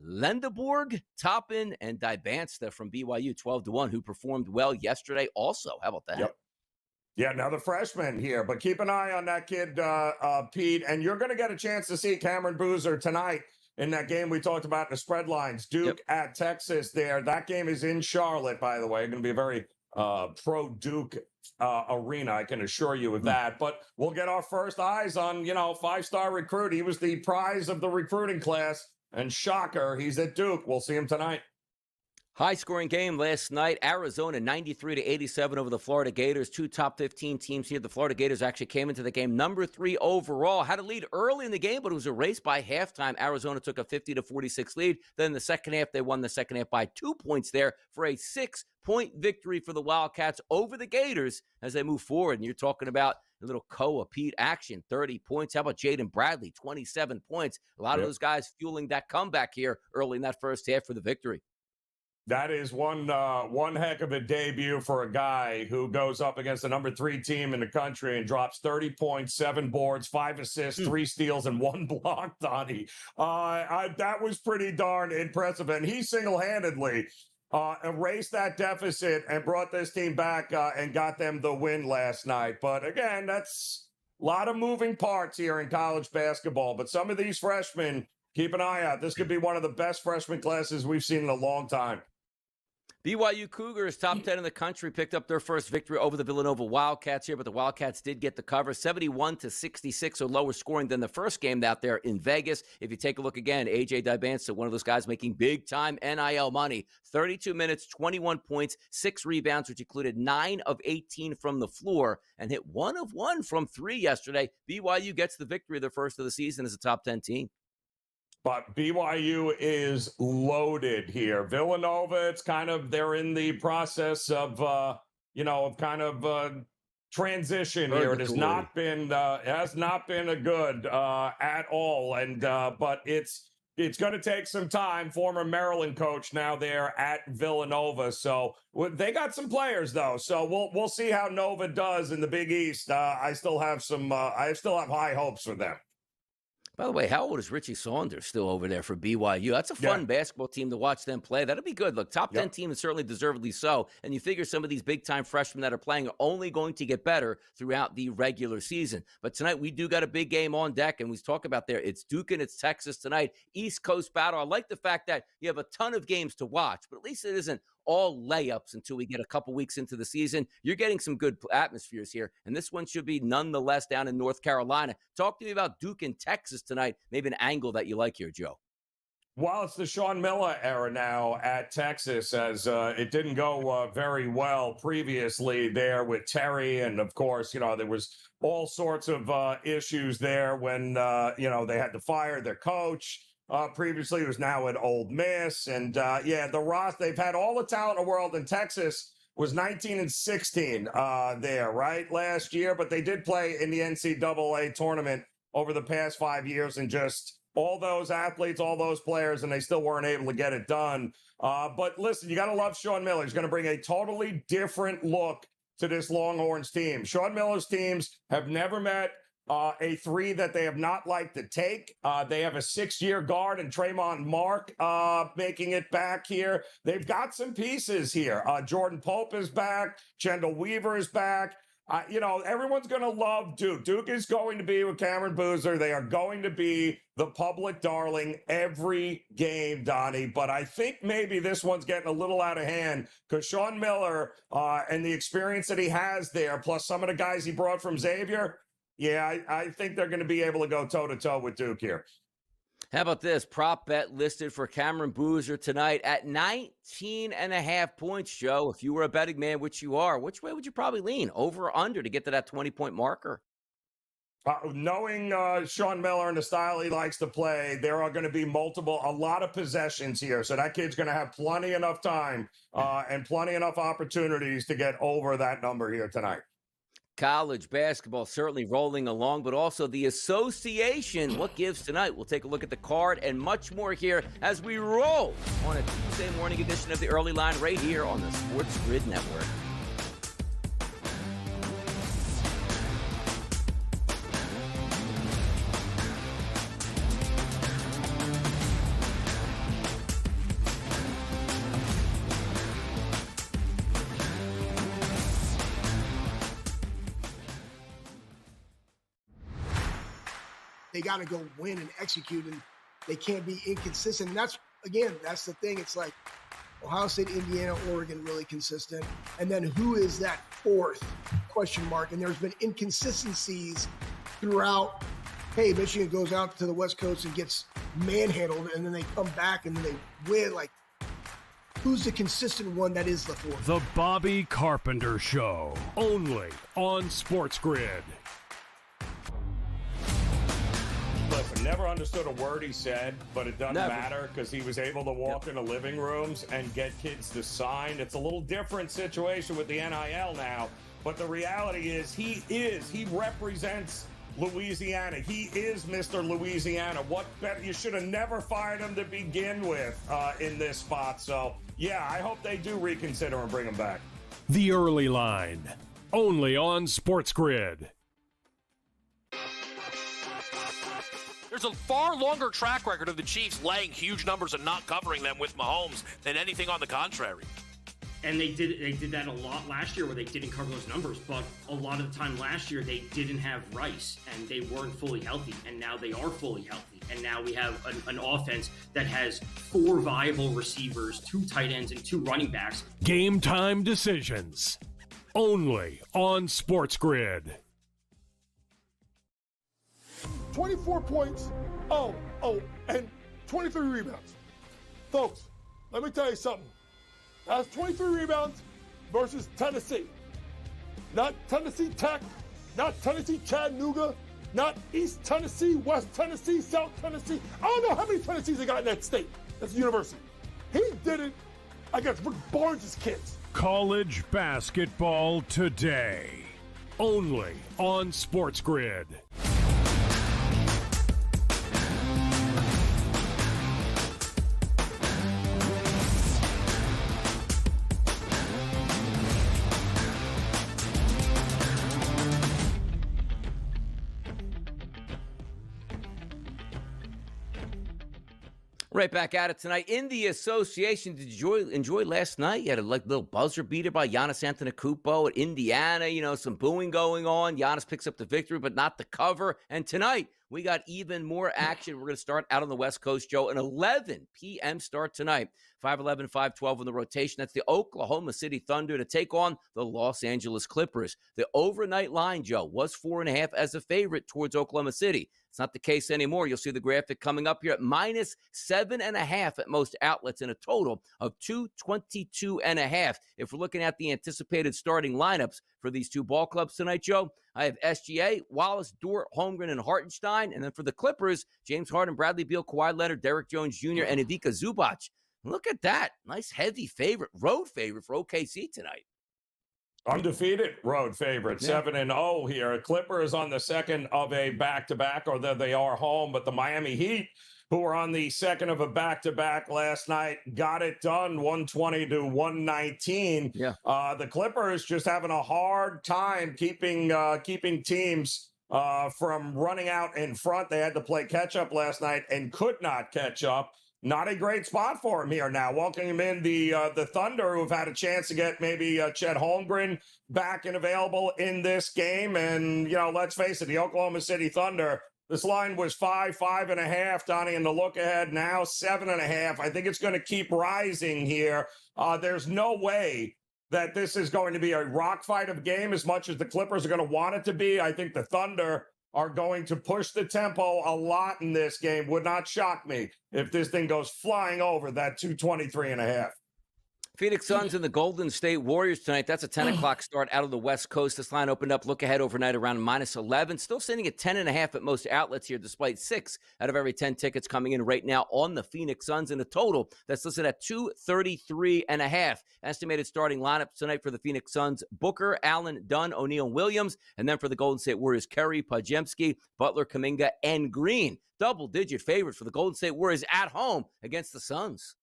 Lendeborg, Toppin, and Dybansta from BYU, 12-1, who performed well yesterday also. How about that? Yep. Yeah, another freshman here. But keep an eye on that kid, Pete. And you're going to get a chance to see Cameron Boozer tonight in that game we talked about in the Spreadlines, Duke at Texas there. That game is in Charlotte, by the way. Going to be a very pro-Duke arena, I can assure you of that. But we'll get our first eyes on, 5-star recruit. He was the prize of the recruiting class. And shocker, he's at Duke. We'll see him tonight. High-scoring game last night. Arizona 93-87 over the Florida Gators. 2 top 15 teams here. The Florida Gators actually came into the game number 3 overall. Had a lead early in the game, but it was erased by halftime. Arizona took a 50-46 lead. Then in the second half, they won the second half by 2 points there for a 6-point victory for the Wildcats over the Gators as they move forward. And you're talking about a little Koa Pete action, 30 points. How about Jaden Bradley, 27 points? A lot of those guys fueling that comeback here early in that first half for the victory. That is one heck of a debut for a guy who goes up against the number 3 team in the country and drops 30 points, 7 boards, 5 assists, 3 steals, and 1 block, Donnie. That was pretty darn impressive. And he single-handedly erased that deficit and brought this team back and got them the win last night. But again, that's a lot of moving parts here in college basketball. But some of these freshmen, keep an eye out. This could be one of the best freshman classes we've seen in a long time. BYU Cougars, top 10 in the country, picked up their first victory over the Villanova Wildcats here, but the Wildcats did get the cover, 71-66, so lower scoring than the first game out there in Vegas. If you take a look again, A.J. Dybansta, one of those guys making big-time NIL money, 32 minutes, 21 points, 6 rebounds, which included 9 of 18 from the floor, and hit 1 of 1 from 3 yesterday. BYU gets the victory, their first of the season as a top 10 team. But BYU is loaded here. Villanova, they're in the process of, transition here. It has not been a good at all. And but it's going to take some time. Former Maryland coach now there at Villanova. So they got some players though. So we'll see how Nova does in the Big East. I still have high hopes for them. By the way, how old is Richie Saunders still over there for BYU? That's a fun basketball team to watch them play. That'll be good. Look, top 10 team is certainly deservedly so. And you figure some of these big-time freshmen that are playing are only going to get better throughout the regular season. But tonight, we do got a big game on deck. And we talk about there, it's Duke and it's Texas tonight. East Coast battle. I like the fact that you have a ton of games to watch, but at least it isn't all layups until we get a couple weeks into the season. You're getting some good atmospheres here, and this one should be nonetheless down in North Carolina. Talk to me about Duke and Texas tonight, maybe an angle that you like here, Joe. Well, it's the Sean Miller era now at Texas, as it didn't go very well previously there with Terry. And, of course, there was all sorts of issues there when, they had to fire their coach. Previously, it was now at Ole Miss. And, the Ross, they've had all the talent in the world in Texas. Was 19-16 there, right, last year. But they did play in the NCAA tournament over the past 5 years, and just all those athletes, all those players, and they still weren't able to get it done. But listen, you got to love Sean Miller. He's going to bring a totally different look to this Longhorns team. Sean Miller's teams have never met a three that they have not liked to take. They have a 6-year guard and Tremont Mark making it back here. They've got some pieces here. Jordan Pope is back. Chendall Weaver is back. Everyone's going to love Duke. Duke is going to be with Cameron Boozer. They are going to be the public darling every game, Donnie. But I think maybe this one's getting a little out of hand because Sean Miller and the experience that he has there, plus some of the guys he brought from Xavier, I think they're going to be able to go toe-to-toe with Duke here. How about this? Prop bet listed for Cameron Boozer tonight at 19.5 points, Joe. If you were a betting man, which you are, which way would you probably lean? Over or under to get to that 20-point marker? Knowing Sean Miller and the style he likes to play, there are going to be a lot of possessions here. So that kid's going to have plenty enough time and plenty enough opportunities to get over that number here tonight. College basketball certainly rolling along, but also the association. What gives tonight? We'll take a look at the card and much more here as we roll on a Tuesday morning edition of the Early Line right here on the SportsGrid Network. They got to go win and execute, and they can't be inconsistent. And that's the thing. It's like Ohio State, Indiana, Oregon, really consistent. And then who is that fourth question mark? And there's been inconsistencies throughout. Hey, Michigan goes out to the West Coast and gets manhandled, and then they come back and then they win. Like, who's the consistent one that is the fourth? The Bobby Carpenter Show, only on SportsGrid. Listen, never understood a word he said, but it doesn't matter because he was able to walk into living rooms and get kids to sign. It's a little different situation with the NIL now, but the reality is he represents Louisiana. He is Mr. Louisiana. What better? You should have never fired him to begin with in this spot. So, I hope they do reconsider and bring him back. The Early Line, only on SportsGrid. There's a far longer track record of the Chiefs laying huge numbers and not covering them with Mahomes than anything on the contrary. And they did that a lot last year where they didn't cover those numbers, but a lot of the time last year they didn't have Rice and they weren't fully healthy, and now they are fully healthy. And now we have an offense that has 4 viable receivers, 2 tight ends, and 2 running backs. Game time decisions, only on SportsGrid. 24 points, and 23 rebounds. Folks, let me tell you something. That's 23 rebounds versus Tennessee. Not Tennessee Tech, not Tennessee Chattanooga, not East Tennessee, West Tennessee, South Tennessee. I don't know how many Tennessees they got in that state. That's a university. He did it against Rick Barnes' kids. College basketball today, only on SportsGrid. Right back at it tonight in the association. Did you enjoy last night? You had a little buzzer beater by Giannis Antetokounmpo at Indiana. Some booing going on. Giannis picks up the victory, but not the cover. And tonight we got even more action. We're going to start out on the West Coast, Joe, an 11 p.m. start tonight. 5-11, 5-12 on the rotation. That's the Oklahoma City Thunder to take on the Los Angeles Clippers. The overnight line, Joe, was 4.5 as a favorite towards Oklahoma City. It's not the case anymore. You'll see the graphic coming up here at -7.5 at most outlets in a total of 222.5. If we're looking at the anticipated starting lineups for these two ball clubs tonight, Joe, I have SGA, Wallace, Dort, Holmgren, and Hartenstein. And then for the Clippers, James Harden, Bradley Beal, Kawhi Leonard, Derek Jones Jr., and Ivica Zubac. Look at that. Nice heavy favorite, road favorite for OKC tonight. Undefeated road favorite, 7-0 here. Clippers on the second of a back-to-back, or they are home, but the Miami Heat, who were on the second of a back-to-back last night, got it done 120-119. Yeah. The Clippers just having a hard time keeping teams from running out in front. They had to play catch-up last night and could not catch up. Not a great spot for him here now. Welcoming in the Thunder, who have had a chance to get maybe Chet Holmgren back and available in this game. And, let's face it, the Oklahoma City Thunder, this line was 5.5, Donnie, and the look ahead now 7.5. I think it's going to keep rising here. There's no way that this is going to be a rock fight of a game as much as the Clippers are going to want it to be. I think the Thunder are going to push the tempo a lot in this game. Would not shock me if this thing goes flying over that 223.5. Phoenix Suns and the Golden State Warriors tonight. That's a 10 o'clock start out of the West Coast. This line opened up look ahead overnight around -11. Still sitting at 10.5 at most outlets here, despite 6 out of every 10 tickets coming in right now on the Phoenix Suns in a total that's listed at 233.5. Estimated starting lineup tonight for the Phoenix Suns: Booker, Allen, Dunn, O'Neal, Williams. And then for the Golden State Warriors, Curry, Podziemski, Butler, Kuminga, and Green. Double-digit favorite for the Golden State Warriors at home against the Suns.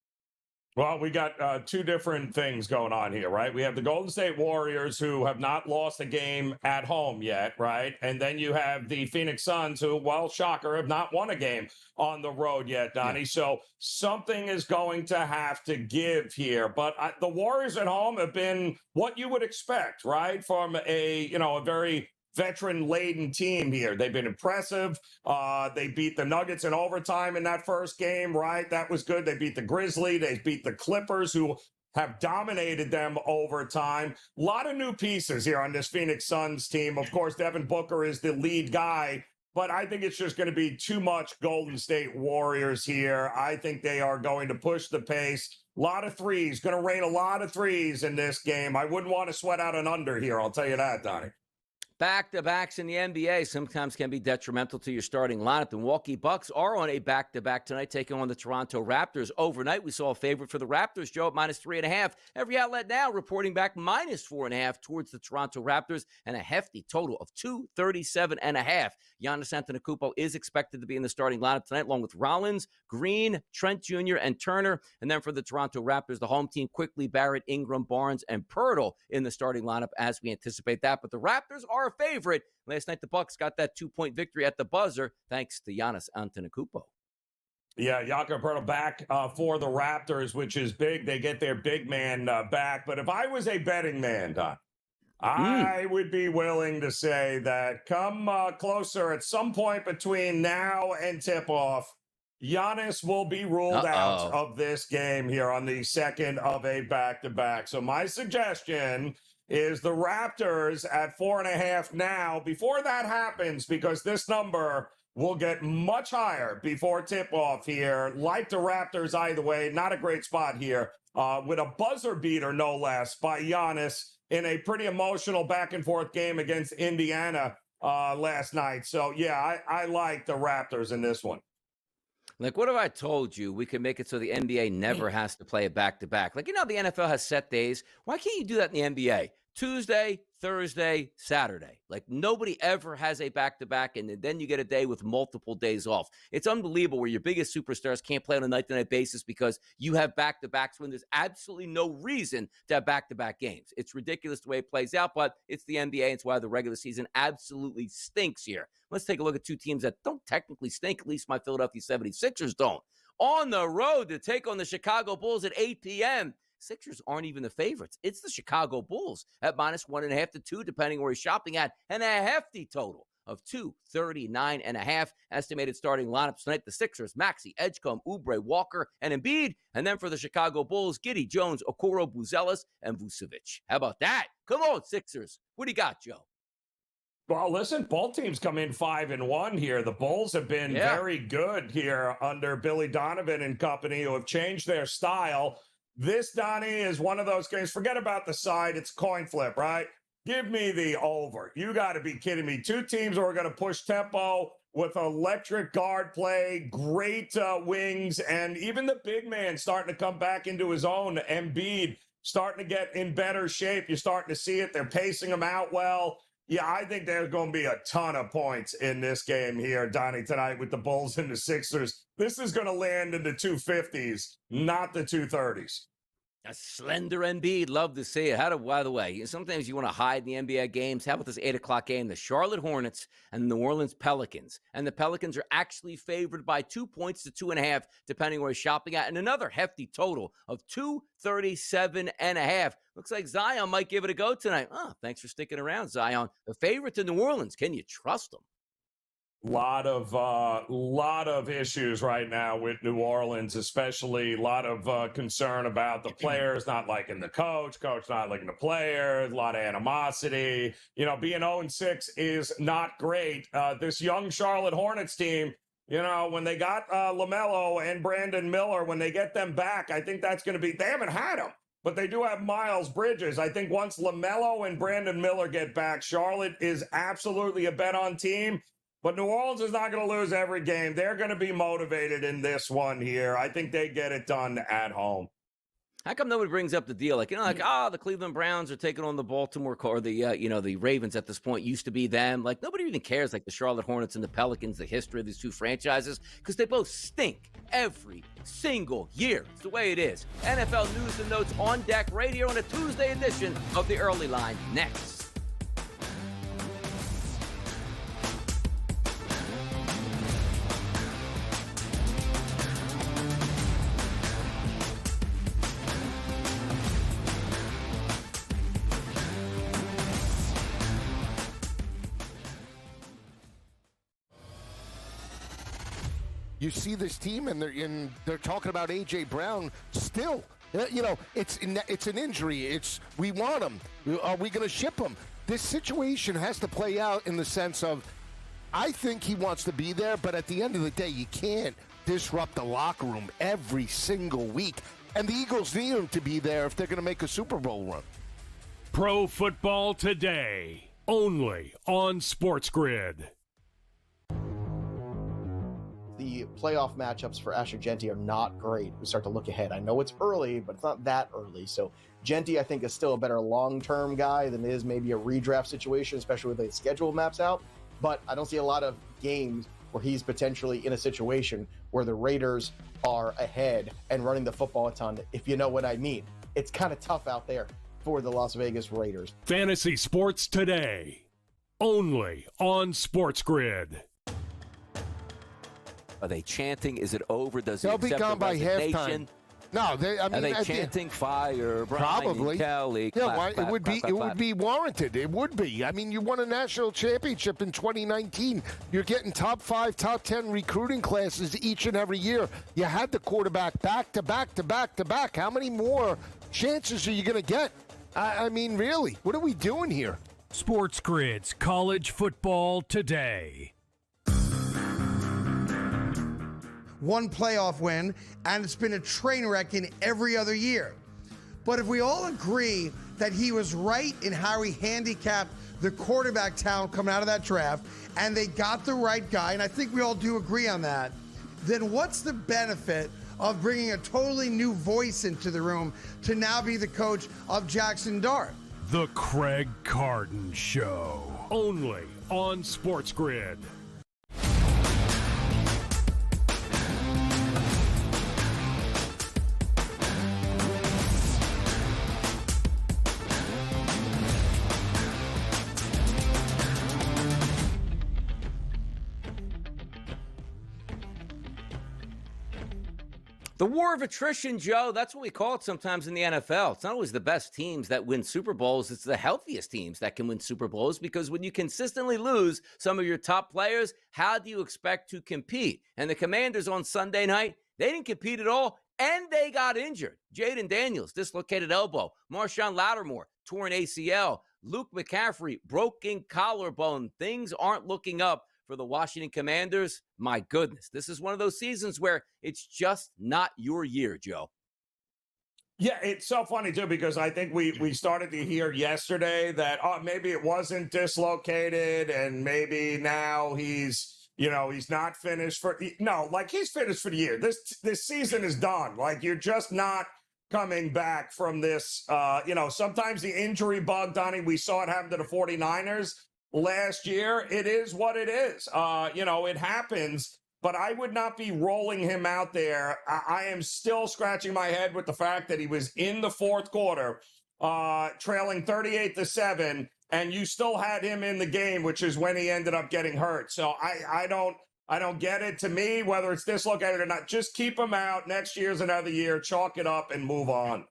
Well, we got two different things going on here, right? We have the Golden State Warriors, who have not lost a game at home yet, right? And then you have the Phoenix Suns, who, well, shocker, have not won a game on the road yet, Donnie. Yeah. So something is going to have to give here. But the Warriors at home have been what you would expect, right? From a very veteran-laden team here. They've been impressive. They beat the Nuggets in overtime in that first game, right? That was good. They beat the Grizzlies. They beat the Clippers, who have dominated them over time. A lot of new pieces here on this Phoenix Suns team. Of course, Devin Booker is the lead guy, but I think it's just going to be too much Golden State Warriors here. I think they are going to push the pace. A lot of threes. Going to rain a lot of threes in this game. I wouldn't want to sweat out an under here. I'll tell you that, Donnie. Back-to-backs in the NBA sometimes can be detrimental to your starting lineup. The Milwaukee Bucks are on a back-to-back tonight, taking on the Toronto Raptors. Overnight, we saw a favorite for the Raptors, Joe, at -3.5. Every outlet now reporting back -4.5 towards the Toronto Raptors, and a hefty total of 237.5. Giannis Antetokounmpo is expected to be in the starting lineup tonight, along with Rollins, Green, Trent Jr., and Turner. And then for the Toronto Raptors, the home team, quickly Barrett, Ingram, Barnes, and Pirtle in the starting lineup as we anticipate that. But the Raptors are a favorite. Last night, the Bucks got that 2-point victory at the buzzer, thanks to Giannis Antetokounmpo. Yeah, Jakob Poeltl back for the Raptors, which is big. They get their big man back. But if I was a betting man, Don, I would be willing to say that come closer at some point between now and tip-off, Giannis will be ruled out of this game here on the second of a back-to-back. So my suggestion is the Raptors at 4.5 now. Before that happens, because this number will get much higher before tip-off here. Like the Raptors either way, not a great spot here. With a buzzer beater, no less, by Giannis in a pretty emotional back-and-forth game against Indiana last night. So, yeah, I like the Raptors in this one. Like, what have I told you? We can make it so the NBA never has to play a back-to-back. Like, the NFL has set days. Why can't you do that in the NBA? Tuesday, Thursday, Saturday. Like, nobody ever has a back-to-back, and then you get a day with multiple days off. It's unbelievable where your biggest superstars can't play on a night-to-night basis because you have back-to-backs when there's absolutely no reason to have back-to-back games. It's ridiculous the way it plays out, but it's the NBA. It's why the regular season absolutely stinks here. Let's take a look at two teams that don't technically stink. At least my Philadelphia 76ers don't. On the road to take on the Chicago Bulls at 8 p.m., Sixers aren't even the favorites. It's the Chicago Bulls at -1.5 to 2, depending where you're shopping at, and a hefty total of 239.5. Estimated starting lineups tonight: the Sixers, Maxey, Edgecombe, Oubre, Walker, and Embiid. And then for the Chicago Bulls, Giddey, Jones, Okoro, Buzelis, and Vucevic. How about that? Come on, Sixers. What do you got, Joe? Well, listen, both teams come in 5-1 here. The Bulls have been very good here under Billy Donovan and company, who have changed their style. This, Donnie, is one of those games. Forget about the side. It's coin flip, right? Give me the over. You got to be kidding me. Two teams who are going to push tempo with electric guard play, great wings, and even the big man starting to come back into his own. Embiid starting to get in better shape. You're starting to see it. They're pacing him out well. Yeah, I think there's going to be a ton of points in this game here, Donnie, tonight with the Bulls and the Sixers. This is going to land in the 250s, not the 230s. A slender Embiid. Love to see it. By the way, sometimes you want to hide the NBA games. How about this 8 o'clock game? The Charlotte Hornets and the New Orleans Pelicans. And the Pelicans are actually favored by 2 points to 2.5, depending where you're shopping at. And another hefty total of 237.5. Looks like Zion might give it a go tonight. Oh, thanks for sticking around, Zion. The favorite to New Orleans. Can you trust them? Lot of issues right now with New Orleans, especially a lot of concern about the players not liking the coach not liking the players, a lot of animosity. You know, being 0-6 is not great. This young Charlotte Hornets team, you know, when they got LaMelo and Brandon Miller, when they get them back, I think that's going to be, they haven't had them, but they do have Miles Bridges. I think once LaMelo and Brandon Miller get back, Charlotte is absolutely a bet-on team. But New Orleans is not going to lose every game. They're going to be motivated in this one here. I think they get it done at home. How come nobody brings up the deal? The Cleveland Browns are taking on the Baltimore, or the Ravens at this point used to be them. Like, nobody even cares, like the Charlotte Hornets and the Pelicans, the history of these two franchises, because they both stink every single year. It's the way it is. NFL News and Notes on deck right here on a Tuesday edition of the Early Line. Next. You see this team, and they're talking about A.J. Brown still. You know, it's an injury. We want him. Are we going to ship him? This situation has to play out in the sense of, I think he wants to be there, but at the end of the day, you can't disrupt the locker room every single week. And the Eagles need him to be there if they're going to make a Super Bowl run. Pro Football Today, only on SportsGrid. The playoff matchups for Asher Genty are not great. We start to look ahead. I know it's early, but it's not that early. So Genty, I think, is still a better long-term guy than is maybe a redraft situation, especially with the schedule maps out. But I don't see a lot of games where he's potentially in a situation where the Raiders are ahead and running the football a ton, if you know what I mean. It's kind of tough out there for the Las Vegas Raiders. Fantasy Sports Today, only on SportsGrid. Are they chanting? Is it over? Does They'll he accept be gone the by resignation? halftime. No, are they chanting fire? Probably. Kelly, yeah, clap, clap, it would clap, be. It would be warranted. It would be. I mean, you won a national championship in 2019. You're getting top 5, top 10 recruiting classes each and every year. You had the quarterback back to back to back to back. How many more chances are you going to get? I mean, really, what are we doing here? SportsGrid's College Football Today. One playoff win, and it's been a train wreck in every other year. But if we all agree that he was right in how he handicapped the quarterback talent coming out of that draft, and they got the right guy, and I think we all do agree on that, then what's the benefit of bringing a totally new voice into the room to now be the coach of Jackson Dart? The Craig Carden Show, only on SportsGrid. The war of attrition, Joe, that's what we call it sometimes in the NFL. It's not always the best teams that win Super Bowls. It's the healthiest teams that can win Super Bowls, because when you consistently lose some of your top players, how do you expect to compete? And the Commanders on Sunday night, they didn't compete at all, and they got injured. Jaden Daniels, dislocated elbow. Marshawn Lattimore, torn ACL. Luke McCaffrey, broken collarbone. Things aren't looking up for the Washington Commanders. My goodness, this is one of those seasons where it's just not your year, Joe. Yeah, it's so funny, too, because I think we started to hear yesterday that, maybe it wasn't dislocated and maybe now he's not finished he's finished for the year. This season is done. Like, you're just not coming back from this. Sometimes the injury bug, Donnie, we saw it happen to the 49ers last year. It is what it is. It happens, but I would not be rolling him out there. I am still scratching my head with the fact that he was in the fourth quarter, trailing 38-7, and you still had him in the game, which is when he ended up getting hurt. So I don't get it. To me, whether it's dislocated or not, just keep him out. Next year's another year. Chalk it up and move on.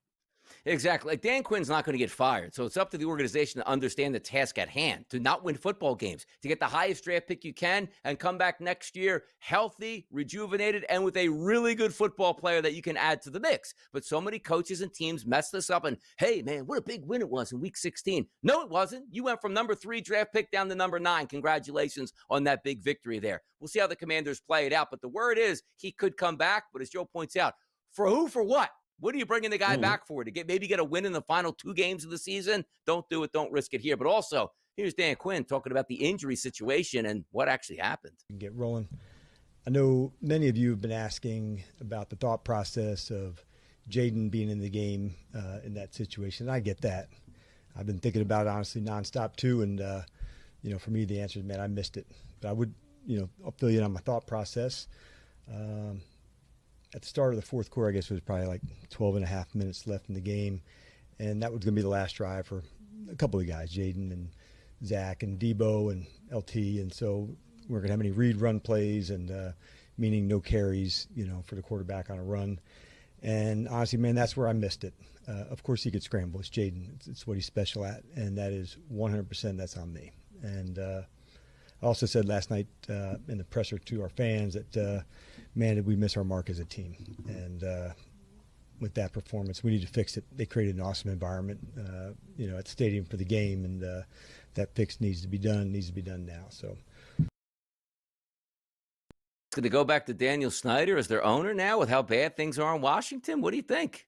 Exactly. Like, Dan Quinn's not going to get fired. So it's up to the organization to understand the task at hand, to not win football games, to get the highest draft pick you can and come back next year healthy, rejuvenated, and with a really good football player that you can add to the mix. But so many coaches and teams mess this up, and hey, man, what a big win it was in week 16. No, it wasn't. You went from number 3 draft pick down to number 9. Congratulations on that big victory there. We'll see how the Commanders play it out. But the word is he could come back. But as Joe points out, for who, for what? What are you bringing the guy back for? To maybe get a win in the final 2 games of the season? Don't do it. Don't risk it here. But also, here's Dan Quinn talking about the injury situation and what actually happened. Get rolling. I know many of you have been asking about the thought process of Jaden being in the game in that situation. I get that. I've been thinking about it, honestly, nonstop too. And, for me, the answer is, man, I missed it. But I would, I'll fill you in on my thought process. At the start of the fourth quarter, I guess it was probably like 12 and a half minutes left in the game. And that was going to be the last drive for a couple of guys, Jaden and Zach and Debo and LT. And so we weren't going to have any read run plays, and meaning no carries, for the quarterback on a run. And honestly, man, that's where I missed it. Of course, he could scramble. It's Jaden. It's what he's special at. And that is 100% that's on me. And I also said last night in the presser to our fans that, man, did we miss our mark as a team. And with that performance, we need to fix it. They created an awesome environment, at the stadium for the game, and that fix needs to be done now. So. Going to go back to Daniel Snyder as their owner now with how bad things are in Washington? What do you think?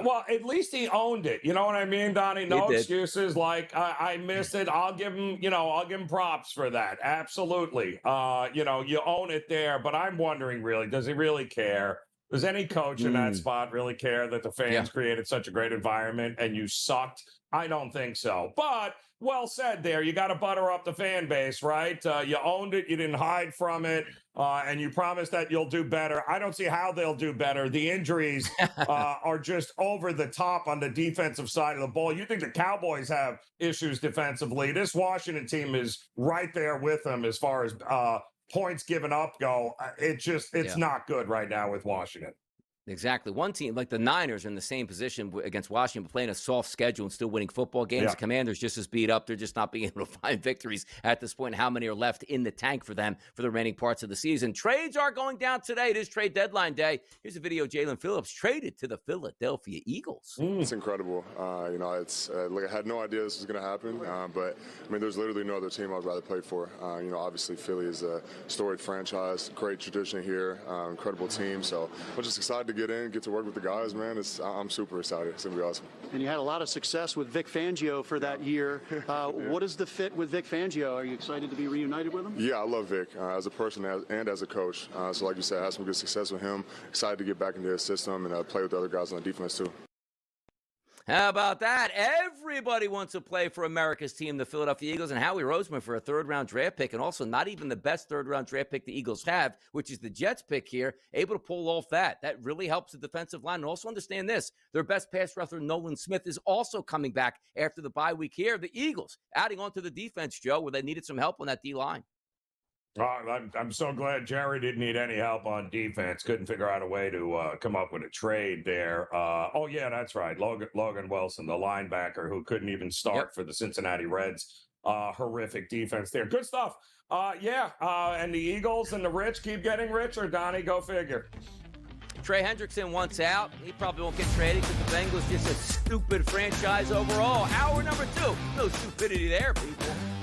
Well, at least he owned it. You know what I mean, Donnie? No excuses. Like, I missed it. I'll give him props for that. Absolutely. You own it there. But I'm wondering, really, does he really care? Does any coach in that spot really care that the fans created such a great environment and you sucked? I don't think so. But well said there. You got to butter up the fan base, right? You owned it. You didn't hide from it. And you promised that you'll do better. I don't see how they'll do better. The injuries are just over the top on the defensive side of the ball. You think the Cowboys have issues defensively. This Washington team is right there with them as far as points given up go. It's not good right now with Washington. Exactly. One team, like the Niners, are in the same position against Washington, but playing a soft schedule and still winning football games. The Commanders just as beat up. They're just not being able to find victories at this point. How many are left in the tank for them for the remaining parts of the season? Trades are going down today. It is trade deadline day. Here's a video. Jalen Phillips traded to the Philadelphia Eagles. It's incredible. It's I had no idea this was going to happen, but I mean, there's literally no other team I'd rather play for. Obviously Philly is a storied franchise, great tradition here, incredible team. So I'm just excited to get in, get to work with the guys, man. I'm super excited. It's going to be awesome. And you had a lot of success with Vic Fangio for that year. What is the fit with Vic Fangio? Are you excited to be reunited with him? Yeah, I love Vic as a person and as a coach. So like you said, I had some good success with him. Excited to get back into his system and play with the other guys on the defense too. How about that? Everybody wants to play for America's team, the Philadelphia Eagles, and Howie Roseman for a third-round draft pick, and also not even the best third-round draft pick the Eagles have, which is the Jets pick here, able to pull off that. That really helps the defensive line. And also understand this, their best pass rusher, Nolan Smith, is also coming back after the bye week here. The Eagles adding on to the defense, Joe, where they needed some help on that D-line. I'm so glad Jerry didn't need any help on defense. Couldn't figure out a way to come up with a trade there. Oh, yeah, that's right. Logan Wilson, the linebacker who couldn't even start for the Cincinnati Reds. Horrific defense there. Good stuff. And the Eagles and the rich keep getting richer, Donnie. Go figure. Trey Hendrickson wants out. He probably won't get traded because the Bengals just a stupid franchise overall. Hour number 2. No stupidity there, people.